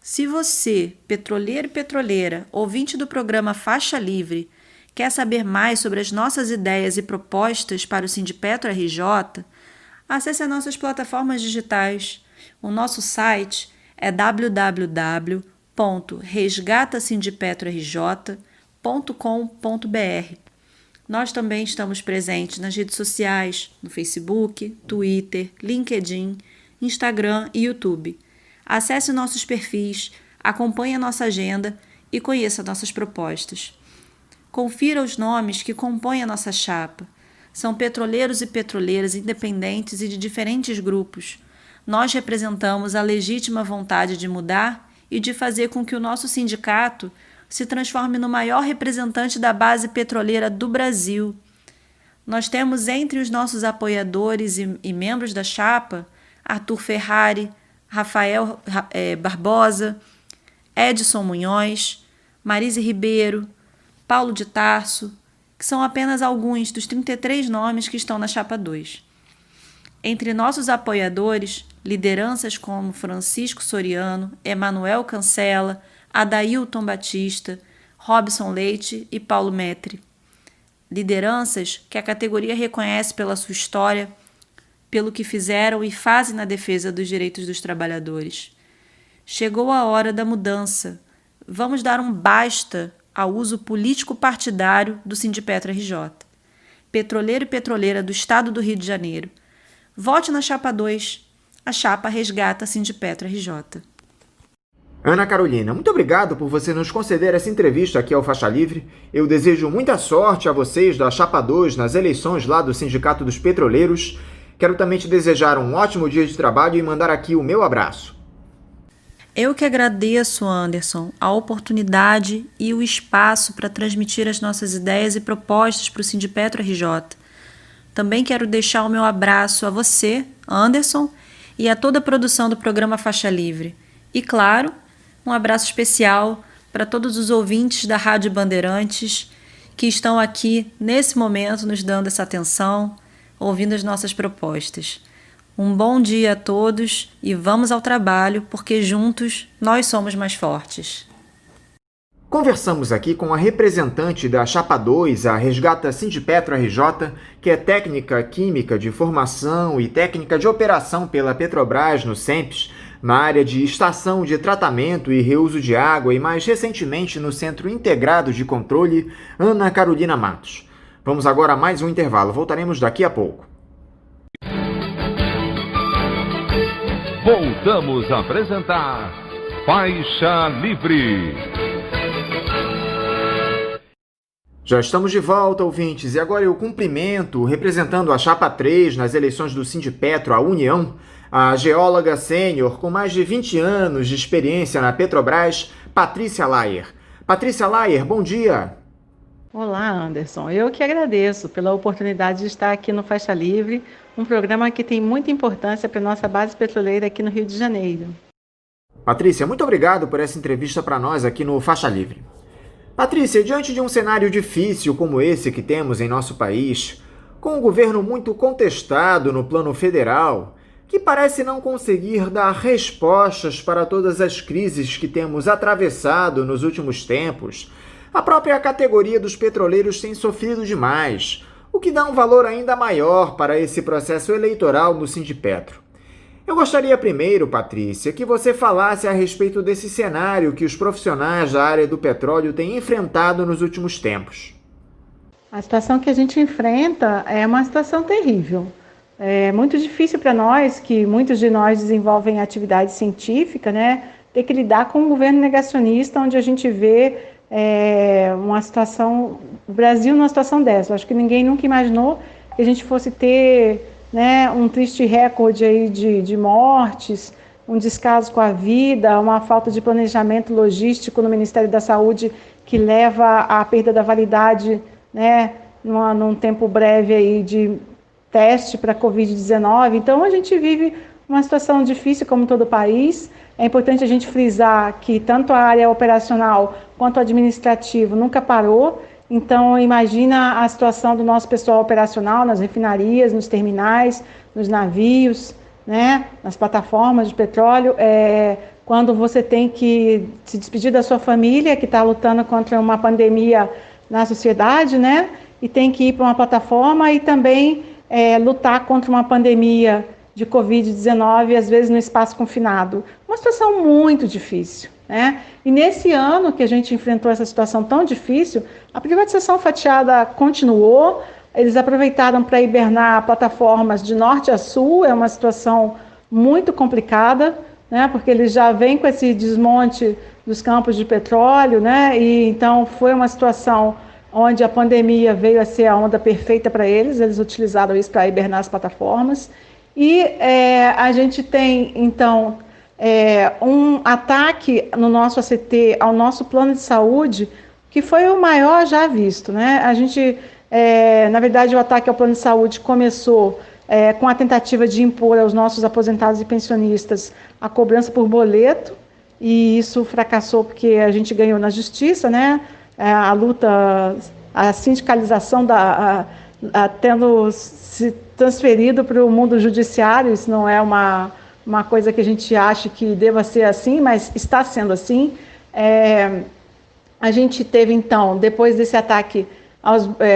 Se você, petroleiro e petroleira, ouvinte do programa Faixa Livre, quer saber mais sobre as nossas ideias e propostas para o Sindipetro RJ, acesse as nossas plataformas digitais. O nosso site é www.resgatasindipetrorj.com.br. Nós também estamos presentes nas redes sociais, no Facebook, Twitter, LinkedIn, Instagram e YouTube. Acesse nossos perfis, acompanhe a nossa agenda e conheça nossas propostas. Confira os nomes que compõem a nossa chapa. São petroleiros e petroleiras independentes e de diferentes grupos. Nós representamos a legítima vontade de mudar e de fazer com que o nosso sindicato se transforme no maior representante da base petroleira do Brasil. Nós temos entre os nossos apoiadores e membros da chapa Arthur Ferrari, Rafael Barbosa, Edson Munhoz, Marise Ribeiro, Paulo de Tarso, que são apenas alguns dos 33 nomes que estão na Chapa 2. Entre nossos apoiadores, lideranças como Francisco Soriano, Emanuel Cancela, Adailton Batista, Robson Leite e Paulo Metri. Lideranças que a categoria reconhece pela sua história, pelo que fizeram e fazem na defesa dos direitos dos trabalhadores. Chegou a hora da mudança. Vamos dar um basta ao uso político-partidário do Sindipetro RJ. Petroleiro e petroleira do Estado do Rio de Janeiro. Vote na Chapa 2. A chapa resgata Sindipetro RJ. Ana Carolina, muito obrigado por você nos conceder essa entrevista aqui ao Faixa Livre. Eu desejo muita sorte a vocês da Chapa 2 nas eleições lá do Sindicato dos Petroleiros. Quero também te desejar um ótimo dia de trabalho e mandar aqui o meu abraço. Eu que agradeço, Anderson, a oportunidade e o espaço para transmitir as nossas ideias e propostas para o Sindipetro RJ. Também quero deixar o meu abraço a você, Anderson, e a toda a produção do programa Faixa Livre. E, claro, um abraço especial para todos os ouvintes da Rádio Bandeirantes que estão aqui, nesse momento, nos dando essa atenção, ouvindo as nossas propostas. Um bom dia a todos e vamos ao trabalho, porque juntos nós somos mais fortes. Conversamos aqui com a representante da Chapa 2, a Resgata Sindipetro RJ, que é técnica química de formação e técnica de operação pela Petrobras no SEMPES, na área de estação de tratamento e reuso de água e mais recentemente no Centro Integrado de Controle, Ana Carolina Matos. Vamos agora a mais um intervalo, voltaremos daqui a pouco. Voltamos a apresentar Faixa Livre. Já estamos de volta, ouvintes, e agora eu cumprimento, representando a Chapa 3 nas eleições do Sindipetro, a União, a geóloga sênior com mais de 20 anos de experiência na Petrobras, Patrícia Layer. Patrícia Layer, bom dia! Olá, Anderson. Eu que agradeço pela oportunidade de estar aqui no Faixa Livre, um programa que tem muita importância para a nossa base petroleira aqui no Rio de Janeiro. Patrícia, muito obrigado por essa entrevista para nós aqui no Faixa Livre. Patrícia, diante de um cenário difícil como esse que temos em nosso país, com um governo muito contestado no plano federal, que parece não conseguir dar respostas para todas as crises que temos atravessado nos últimos tempos, a própria categoria dos petroleiros tem sofrido demais, o que dá um valor ainda maior para esse processo eleitoral no Sindipetro. Eu gostaria primeiro, Patrícia, que você falasse a respeito desse cenário que os profissionais da área do petróleo têm enfrentado nos últimos tempos. A situação que a gente enfrenta é uma situação terrível. É muito difícil para nós, que muitos de nós desenvolvem atividade científica, né, ter que lidar com um governo negacionista, onde a gente vê uma situação, o Brasil numa situação dessa. Eu acho que ninguém nunca imaginou que a gente fosse ter, né, um triste recorde aí de mortes, um descaso com a vida, uma falta de planejamento logístico no Ministério da Saúde que leva à perda da validade, né, num tempo breve aí de teste para Covid-19. Então a gente vive uma situação difícil como todo o país. É importante a gente frisar que tanto a área operacional quanto o administrativo nunca parou. Então, imagina a situação do nosso pessoal operacional nas refinarias, nos terminais, nos navios, né, nas plataformas de petróleo, quando você tem que se despedir da sua família, que está lutando contra uma pandemia na sociedade, né, e tem que ir para uma plataforma e também lutar contra uma pandemia de Covid-19, às vezes no espaço confinado. Uma situação muito difícil, né? E nesse ano que a gente enfrentou essa situação tão difícil, a privatização fatiada continuou, eles aproveitaram para hibernar plataformas de norte a sul, é uma situação muito complicada, né? Porque eles já vêm com esse desmonte dos campos de petróleo, né? E então foi uma situação onde a pandemia veio a ser a onda perfeita para eles utilizaram isso para hibernar as plataformas. E a gente tem, então, um ataque no nosso ACT, ao nosso plano de saúde, que foi o maior já visto, né? A gente, na verdade, o ataque ao plano de saúde começou com a tentativa de impor aos nossos aposentados e pensionistas a cobrança por boleto, e isso fracassou porque a gente ganhou na justiça, né? A luta, a sindicalização tendo se transferido para o mundo judiciário. Isso não é uma coisa que a gente acha que deva ser assim, mas está sendo assim. A gente teve, então, depois desse ataque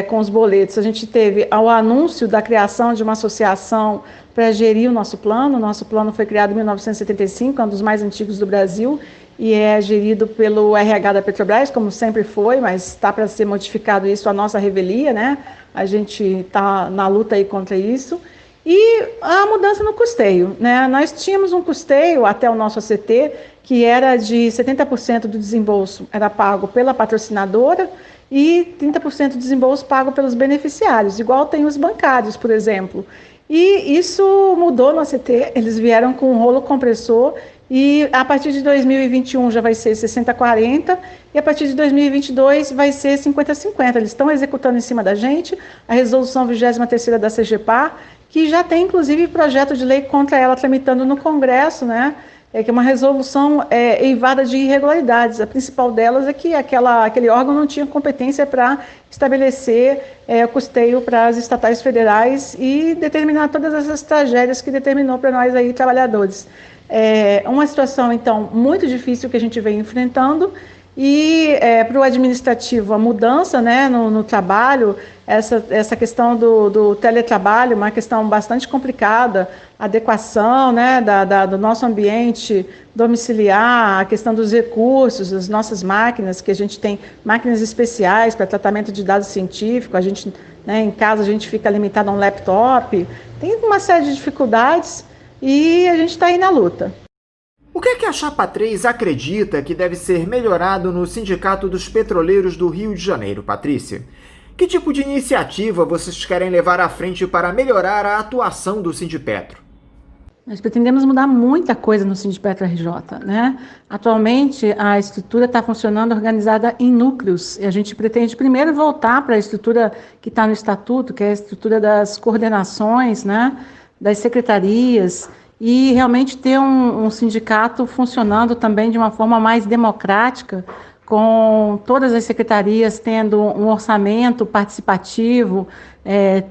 com os boletos. A gente teve o anúncio da criação de uma associação para gerir o nosso plano. O nosso plano foi criado em 1975, é um dos mais antigos do Brasil, e é gerido pelo RH da Petrobras, como sempre foi, mas está para ser modificado isso, a nossa revelia, né? A gente está na luta aí contra isso. E a mudança no custeio, né? Nós tínhamos um custeio até o nosso ACT, que era de 70% do desembolso era pago pela patrocinadora e 30% do desembolso pago pelos beneficiários, igual tem os bancários, por exemplo. E isso mudou no ACT, eles vieram com um rolo compressor e a partir de 2021 já vai ser 60-40 e a partir de 2022 vai ser 50-50. Eles estão executando em cima da gente a resolução 23ª da CGPAR, que já tem, inclusive, projeto de lei contra ela tramitando no Congresso, né? Que é uma resolução eivada de irregularidades. A principal delas é que aquele órgão não tinha competência para estabelecer custeio para as estatais federais e determinar todas essas tragédias que determinou para nós aí, trabalhadores. É uma situação, então, muito difícil que a gente vem enfrentando. E para o administrativo, a mudança, né, no trabalho, essa questão do teletrabalho, uma questão bastante complicada, a adequação, né, do nosso ambiente domiciliar, a questão dos recursos, as nossas máquinas, que a gente tem máquinas especiais para tratamento de dados científicos, a gente, né, em casa a gente fica limitado a um laptop, tem uma série de dificuldades e a gente está aí na luta. O que é que a Chapa 3 acredita que deve ser melhorado no Sindicato dos Petroleiros do Rio de Janeiro, Patrícia? Que tipo de iniciativa vocês querem levar à frente para melhorar a atuação do Sindipetro? Nós pretendemos mudar muita coisa no Sindipetro RJ, né? Atualmente, a estrutura está funcionando organizada em núcleos, e a gente pretende primeiro voltar para a estrutura que está no Estatuto, que é a estrutura das coordenações, né? Das secretarias, e realmente ter um sindicato funcionando também de uma forma mais democrática, com todas as secretarias tendo um orçamento participativo,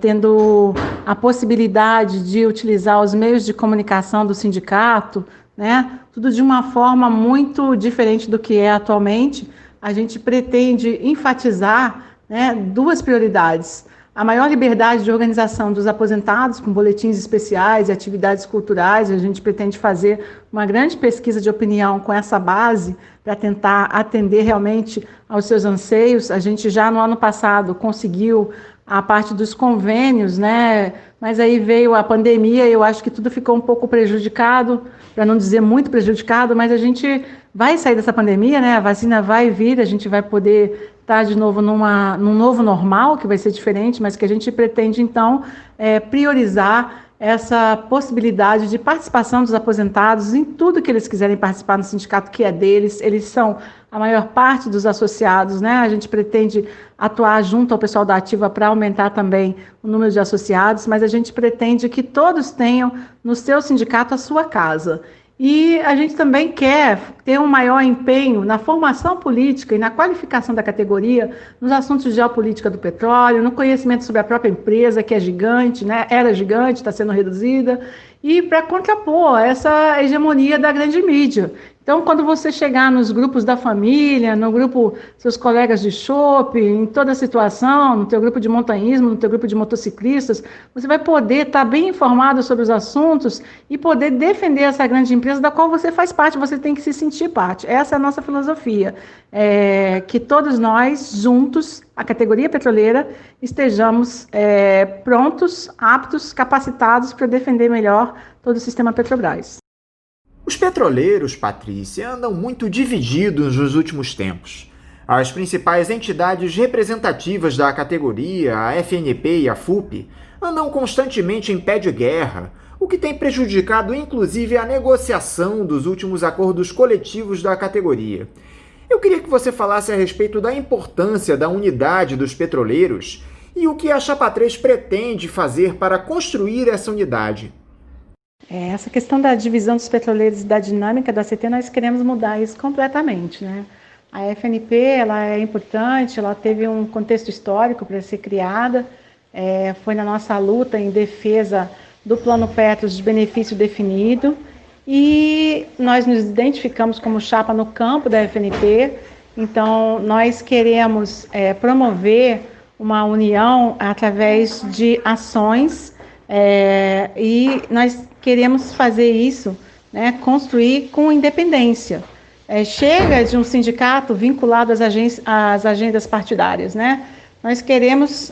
tendo a possibilidade de utilizar os meios de comunicação do sindicato, né? Tudo de uma forma muito diferente do que é atualmente. A gente pretende enfatizar, né, duas prioridades. A maior liberdade de organização dos aposentados, com boletins especiais e atividades culturais. A gente pretende fazer uma grande pesquisa de opinião com essa base para tentar atender realmente aos seus anseios. A gente já no ano passado conseguiu a parte dos convênios, né? Mas aí veio a pandemia e eu acho que tudo ficou um pouco prejudicado, para não dizer muito prejudicado, mas a gente vai sair dessa pandemia, né? A vacina vai vir, a gente vai poder estar de novo num novo normal, que vai ser diferente, mas que a gente pretende, então, priorizar essa possibilidade de participação dos aposentados em tudo que eles quiserem participar no sindicato que é deles. Eles são a maior parte dos associados, né? A gente pretende atuar junto ao pessoal da Ativa para aumentar também o número de associados, mas a gente pretende que todos tenham no seu sindicato a sua casa. E a gente também quer ter um maior empenho na formação política e na qualificação da categoria, nos assuntos de geopolítica do petróleo, no conhecimento sobre a própria empresa, que é gigante, né? Era gigante, está sendo reduzida, e para contrapor essa hegemonia da grande mídia. Então, quando você chegar nos grupos da família, no grupo seus colegas de chopp, em toda a situação, no teu grupo de montanhismo, no teu grupo de motociclistas, você vai poder estar bem informado sobre os assuntos e poder defender essa grande empresa da qual você faz parte, você tem que se sentir parte. Essa é a nossa filosofia, que todos nós, juntos, a categoria petroleira, estejamos prontos, aptos, capacitados para defender melhor todo o sistema Petrobras. Os petroleiros, Patrícia, andam muito divididos nos últimos tempos. As principais entidades representativas da categoria, a FNP e a FUP, andam constantemente em pé de guerra, o que tem prejudicado inclusive a negociação dos últimos acordos coletivos da categoria. Eu queria que você falasse a respeito da importância da unidade dos petroleiros e o que a Chapa 3 pretende fazer para construir essa unidade. Essa questão da divisão dos petroleiros e da dinâmica da CT, nós queremos mudar isso completamente, né? A FNP, ela é importante, ela teve um contexto histórico para ser criada, foi na nossa luta em defesa do Plano Petros de benefício definido, e nós nos identificamos como chapa no campo da FNP. Então nós queremos promover uma união através de ações e nós queremos fazer isso, né, construir com independência. Chega de um sindicato vinculado às agendas partidárias, né? Nós queremos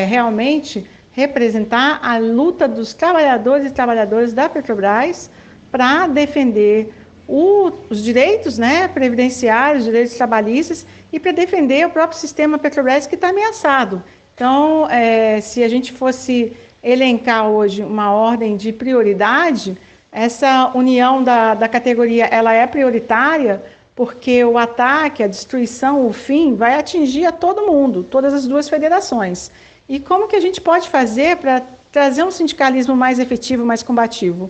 realmente representar a luta dos trabalhadores e trabalhadoras da Petrobras para defender os direitos, né, previdenciários, direitos trabalhistas e para defender o próprio sistema Petrobras que está ameaçado. Então, se a gente fosse elencar hoje uma ordem de prioridade, essa união da categoria ela é prioritária porque o ataque, a destruição, o fim vai atingir a todo mundo, todas as duas federações. E como que a gente pode fazer para trazer um sindicalismo mais efetivo, mais combativo?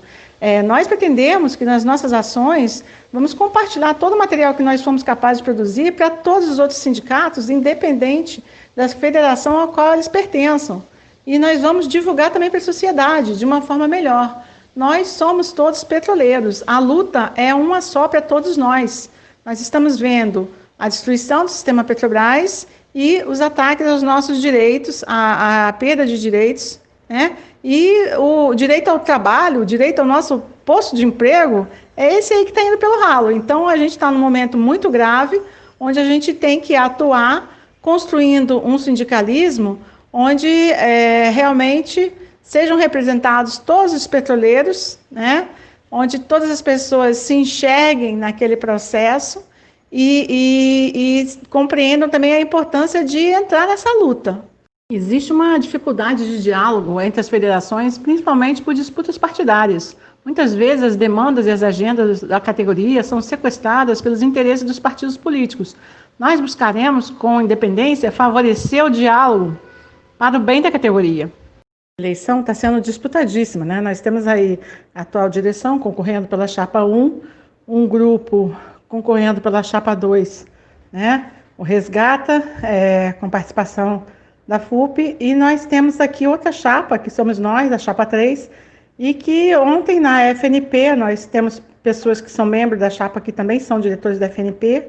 Nós pretendemos que nas nossas ações vamos compartilhar todo o material que nós fomos capazes de produzir para todos os outros sindicatos, independente da federação a qual eles pertençam. E nós vamos divulgar também para a sociedade de uma forma melhor. Nós somos todos petroleiros, a luta é uma só para todos nós. Nós estamos vendo a destruição do sistema Petrobras e os ataques aos nossos direitos, a perda de direitos, né? E o direito ao trabalho, o direito ao nosso posto de emprego, é esse aí que está indo pelo ralo. Então, a gente está num momento muito grave, onde a gente tem que atuar construindo um sindicalismo onde realmente sejam representados todos os petroleiros, né? Onde todas as pessoas se enxerguem naquele processo e compreendam também a importância de entrar nessa luta. Existe uma dificuldade de diálogo entre as federações, principalmente por disputas partidárias. Muitas vezes as demandas e as agendas da categoria são sequestradas pelos interesses dos partidos políticos. Nós buscaremos, com independência, favorecer o diálogo para o bem da categoria. A eleição está sendo disputadíssima, né? Nós temos aí a atual direção concorrendo pela chapa 1, um grupo concorrendo pela chapa 2, né? O Resgata, com participação da FUP, e nós temos aqui outra chapa, que somos nós, a chapa 3, e que ontem na FNP, nós temos pessoas que são membros da chapa que também são diretores da FNP,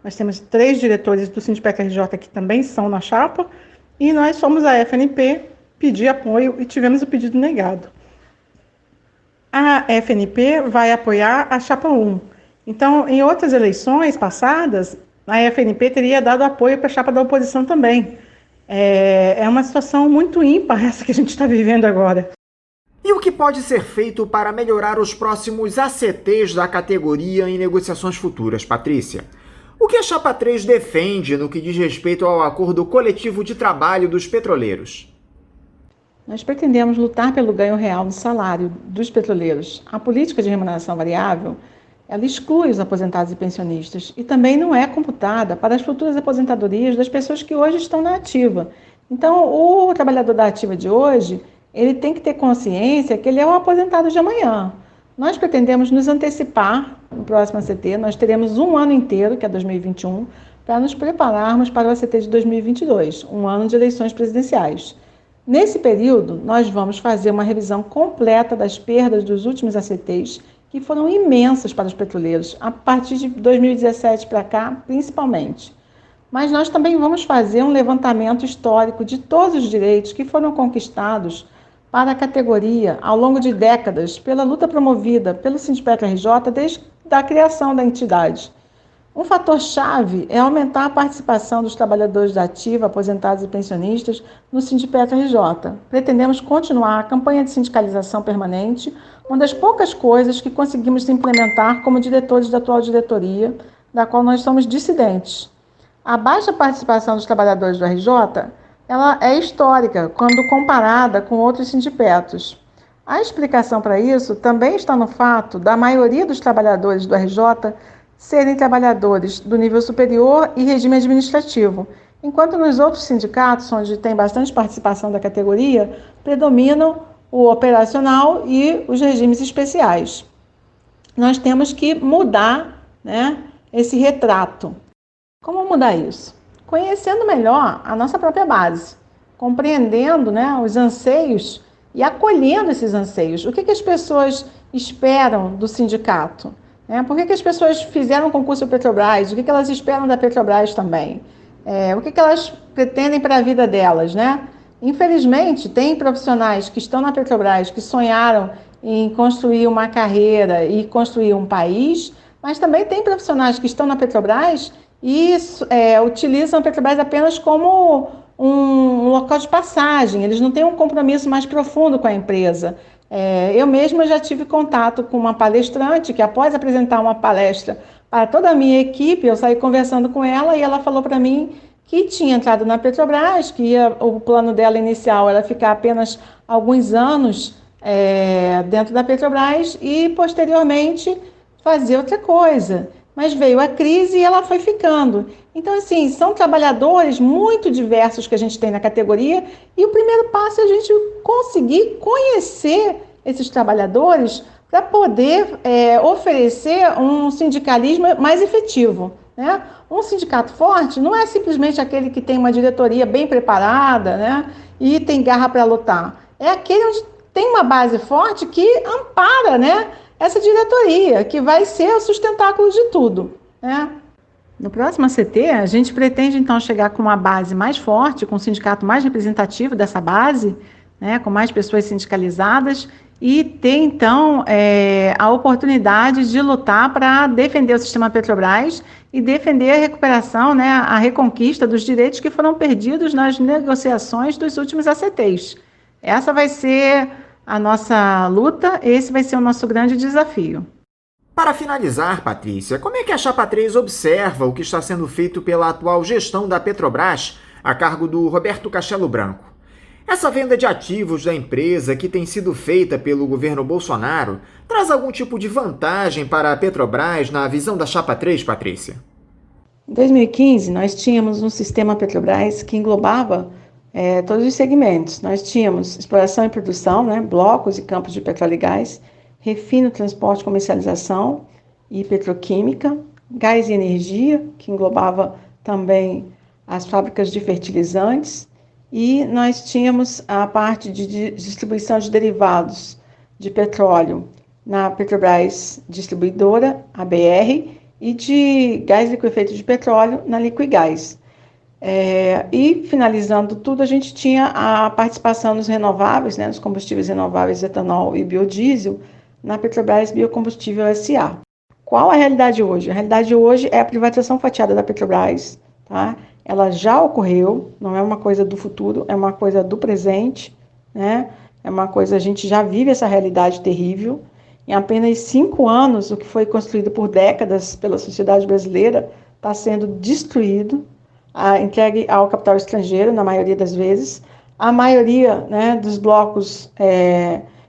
nós temos 3 diretores do Sindipetro RJ que também são na chapa, e nós fomos à FNP pedir apoio e tivemos o pedido negado. A FNP vai apoiar a chapa 1. Então, em outras eleições passadas, a FNP teria dado apoio para a chapa da oposição também. É uma situação muito ímpar essa que a gente está vivendo agora. E o que pode ser feito para melhorar os próximos ACTs da categoria em negociações futuras, Patrícia? O que a Chapa 3 defende no que diz respeito ao acordo coletivo de trabalho dos petroleiros? Nós pretendemos lutar pelo ganho real do salário dos petroleiros. A política de remuneração variável, ela exclui os aposentados e pensionistas e também não é computada para as futuras aposentadorias das pessoas que hoje estão na ativa. Então, o trabalhador da ativa de hoje, ele tem que ter consciência que ele é o aposentado de amanhã. Nós pretendemos nos antecipar no próximo ACT, nós teremos um ano inteiro, que é 2021, para nos prepararmos para o ACT de 2022, um ano de eleições presidenciais. Nesse período, nós vamos fazer uma revisão completa das perdas dos últimos ACTs, que foram imensas para os petroleiros, a partir de 2017 para cá, principalmente. Mas nós também vamos fazer um levantamento histórico de todos os direitos que foram conquistados para a categoria ao longo de décadas pela luta promovida pelo Sindipetro RJ desde a criação da entidade. Um fator-chave é aumentar a participação dos trabalhadores da ativa, aposentados e pensionistas no Sindipetro RJ. Pretendemos continuar a campanha de sindicalização permanente, uma das poucas coisas que conseguimos implementar como diretores da atual diretoria, da qual nós somos dissidentes. A baixa participação dos trabalhadores do RJ, ela é histórica quando comparada com outros sindipetros. A explicação para isso também está no fato da maioria dos trabalhadores do RJ serem trabalhadores do nível superior e regime administrativo, enquanto nos outros sindicatos, onde tem bastante participação da categoria, predominam o operacional e os regimes especiais. Nós temos que mudar, né, esse retrato. Como mudar isso? Conhecendo melhor a nossa própria base, compreendendo, né, os anseios e acolhendo esses anseios. O que as pessoas esperam do sindicato? Por que as pessoas fizeram um concurso Petrobras? O que elas esperam da Petrobras também? O que elas pretendem para a vida delas, né? Infelizmente, tem profissionais que estão na Petrobras que sonharam em construir uma carreira e construir um país, mas também tem profissionais que estão na Petrobras e utilizam a Petrobras apenas como um local de passagem, eles não têm um compromisso mais profundo com a empresa. Eu mesma já tive contato com uma palestrante que, após apresentar uma palestra para toda a minha equipe, eu saí conversando com ela e ela falou para mim que tinha entrado na Petrobras, que o plano dela inicial era ficar apenas alguns anos dentro da Petrobras e, posteriormente, fazer outra coisa. Mas veio a crise e ela foi ficando. Então, assim, são trabalhadores muito diversos que a gente tem na categoria e o primeiro passo é a gente conseguir conhecer esses trabalhadores para poder oferecer um sindicalismo mais efetivo, né? Um sindicato forte não é simplesmente aquele que tem uma diretoria bem preparada, né, e tem garra para lutar. É aquele onde tem uma base forte que ampara, né, essa diretoria, que vai ser o sustentáculo de tudo, né? No próximo ACT, a gente pretende, então, chegar com uma base mais forte, com um sindicato mais representativo dessa base, né, com mais pessoas sindicalizadas, e ter, então, a oportunidade de lutar para defender o sistema Petrobras e defender a recuperação, né, a reconquista dos direitos que foram perdidos nas negociações dos últimos ACTs. Essa vai ser a nossa luta, esse vai ser o nosso grande desafio. Para finalizar, Patrícia, como é que a Chapa 3 observa o que está sendo feito pela atual gestão da Petrobras, a cargo do Roberto Castelo Branco? Essa venda de ativos da empresa que tem sido feita pelo governo Bolsonaro traz algum tipo de vantagem para a Petrobras na visão da Chapa 3, Patrícia? Em 2015, nós tínhamos um sistema Petrobras que englobava todos os segmentos. Nós tínhamos exploração e produção, né, blocos e campos de petróleo e gás, refino, transporte, comercialização e petroquímica, gás e energia, que englobava também as fábricas de fertilizantes, e nós tínhamos a parte de distribuição de derivados de petróleo na Petrobras Distribuidora, ABR, e de gás liquefeito de petróleo na Liquigás. E, finalizando tudo, a gente tinha a participação nos renováveis, né, nos combustíveis renováveis, etanol e biodiesel, na Petrobras Biocombustível S.A. Qual a realidade hoje? A realidade hoje é a privatização fatiada da Petrobras, tá? Ela já ocorreu, não é uma coisa do futuro, é uma coisa do presente, né? É uma coisa, a gente já vive essa realidade terrível. Em apenas 5 anos, o que foi construído por décadas pela sociedade brasileira está sendo destruído, entregue ao capital estrangeiro, na maioria das vezes. A maioria, né, dos blocos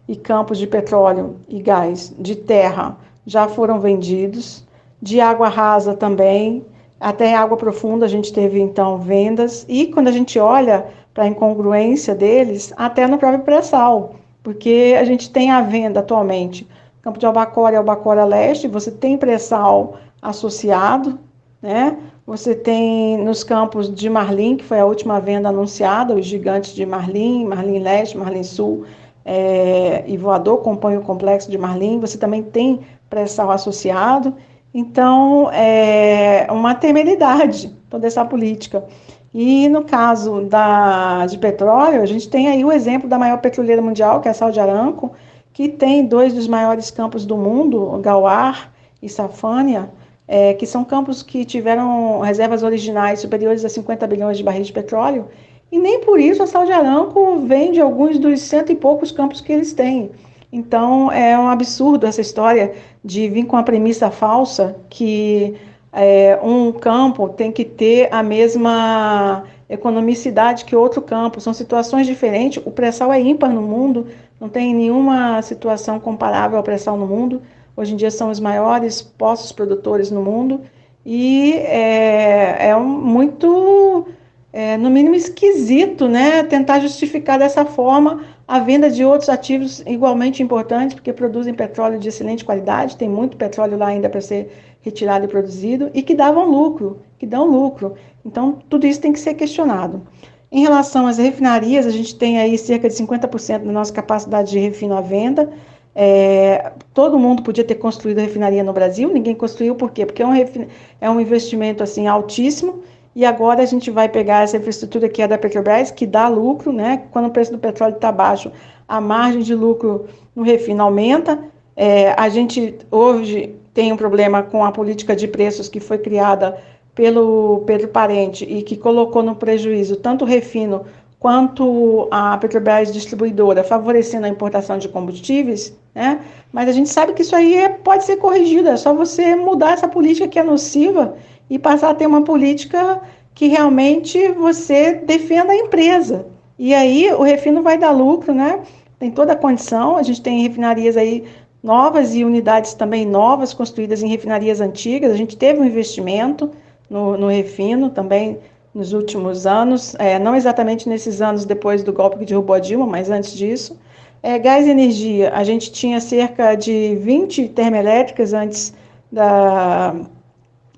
e campos de petróleo e gás de terra já foram vendidos, de água rasa também, até água profunda a gente teve, então, vendas, e quando a gente olha para a incongruência deles, até no próprio pré-sal, porque a gente tem a venda atualmente, Campo de Albacora e Albacora Leste, você tem pré-sal associado, né? Você tem nos campos de Marlim, que foi a última venda anunciada, os gigantes de Marlim, Marlim Leste, Marlim Sul e Voador compõem o complexo de Marlim, você também tem pré-sal associado. Então, é uma temeridade toda essa política. E no caso de petróleo, a gente tem aí o exemplo da maior petroleira mundial, que é a Saudi Aramco, que tem 2 dos maiores campos do mundo, Ghawar e Safânia, que são campos que tiveram reservas originais superiores a 50 bilhões de barris de petróleo, e nem por isso a Saudi Aramco vende alguns dos 100 e poucos campos que eles têm. Então, é um absurdo essa história de vir com a premissa falsa que um campo tem que ter a mesma economicidade que outro campo. São situações diferentes. O pré-sal é ímpar no mundo, não tem nenhuma situação comparável ao pré-sal no mundo. Hoje em dia são os maiores poços produtores no mundo e muito, no mínimo, esquisito, né, tentar justificar dessa forma a venda de outros ativos igualmente importantes, porque produzem petróleo de excelente qualidade, tem muito petróleo lá ainda para ser retirado e produzido, e que dão lucro. Então, tudo isso tem que ser questionado. Em relação às refinarias, a gente tem aí cerca de 50% da nossa capacidade de refino à venda. Todo mundo podia ter construído a refinaria no Brasil, ninguém construiu, por quê? Porque é um investimento assim, altíssimo, e agora a gente vai pegar essa infraestrutura que é da Petrobras, que dá lucro, né? Quando o preço do petróleo está baixo, a margem de lucro no refino aumenta. A gente hoje tem um problema com a política de preços que foi criada pelo Pedro Parente e que colocou no prejuízo tanto o refino quanto a Petrobras distribuidora, favorecendo a importação de combustíveis, né? Mas a gente sabe que isso aí pode ser corrigido, é só você mudar essa política que é nociva e passar a ter uma política que realmente você defenda a empresa. E aí o refino vai dar lucro, né? Tem toda a condição, a gente tem refinarias aí novas e unidades também novas construídas em refinarias antigas, a gente teve um investimento no refino também nos últimos anos, não exatamente nesses anos depois do golpe que derrubou a Dilma, mas antes disso. Gás e energia, a gente tinha cerca de 20 termoelétricas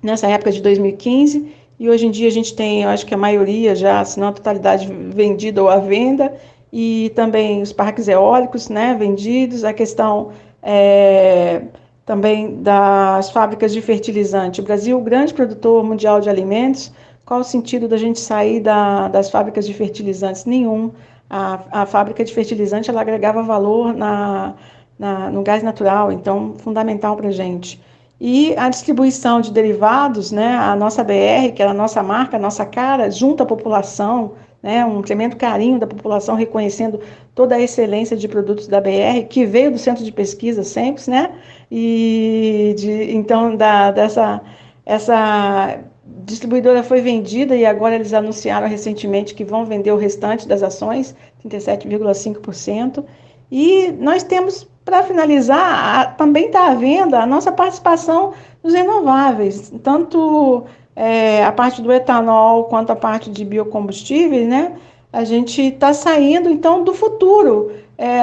nessa época de 2015, e hoje em dia a gente tem, eu acho que a maioria já, se não a totalidade, vendida ou à venda, e também os parques eólicos, né, vendidos, a questão também das fábricas de fertilizante. O Brasil, grande produtor mundial de alimentos, qual o sentido da gente sair das fábricas de fertilizantes? Nenhum. A fábrica de fertilizante, ela agregava valor no gás natural, então, fundamental para a gente. E a distribuição de derivados, né, a nossa BR, que era a nossa marca, a nossa cara, junto à população, né, um tremendo carinho da população, reconhecendo toda a excelência de produtos da BR, que veio do Centro de Pesquisa SEMPES, né, então, essa distribuidora foi vendida e agora eles anunciaram recentemente que vão vender o restante das ações, 37,5%. E nós temos, para finalizar, também está à venda a nossa participação nos renováveis, tanto a parte do etanol quanto a parte de biocombustíveis, né? A gente está saindo, então, do futuro.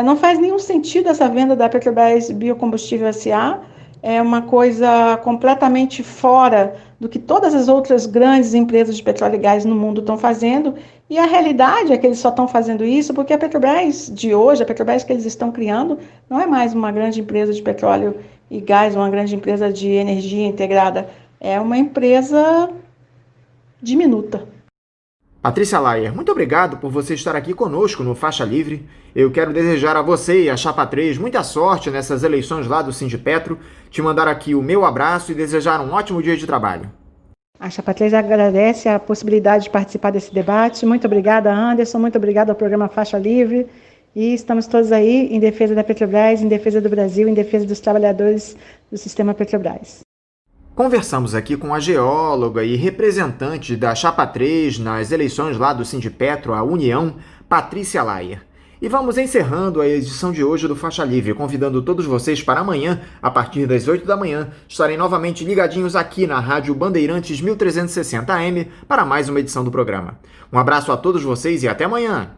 Não faz nenhum sentido essa venda da Petrobras Biocombustível S.A., é uma coisa completamente fora do que todas as outras grandes empresas de petróleo e gás no mundo estão fazendo, e a realidade é que eles só estão fazendo isso porque a Petrobras de hoje, a Petrobras que eles estão criando, não é mais uma grande empresa de petróleo e gás, uma grande empresa de energia integrada, é uma empresa diminuta. Patrícia Laier, muito obrigado por você estar aqui conosco no Faixa Livre. Eu quero desejar a você e a Chapa 3 muita sorte nessas eleições lá do Sindipetro, te mandar aqui o meu abraço e desejar um ótimo dia de trabalho. A Chapa 3 agradece a possibilidade de participar desse debate. Muito obrigada, Anderson, muito obrigada ao programa Faixa Livre. E estamos todos aí em defesa da Petrobras, em defesa do Brasil, em defesa dos trabalhadores do sistema Petrobras. Conversamos aqui com a geóloga e representante da Chapa 3 nas eleições lá do Sindipetro, a União, Patrícia Laier. E vamos encerrando a edição de hoje do Faixa Livre, convidando todos vocês para amanhã, a partir das 8 da manhã, estarem novamente ligadinhos aqui na Rádio Bandeirantes 1360 AM para mais uma edição do programa. Um abraço a todos vocês e até amanhã!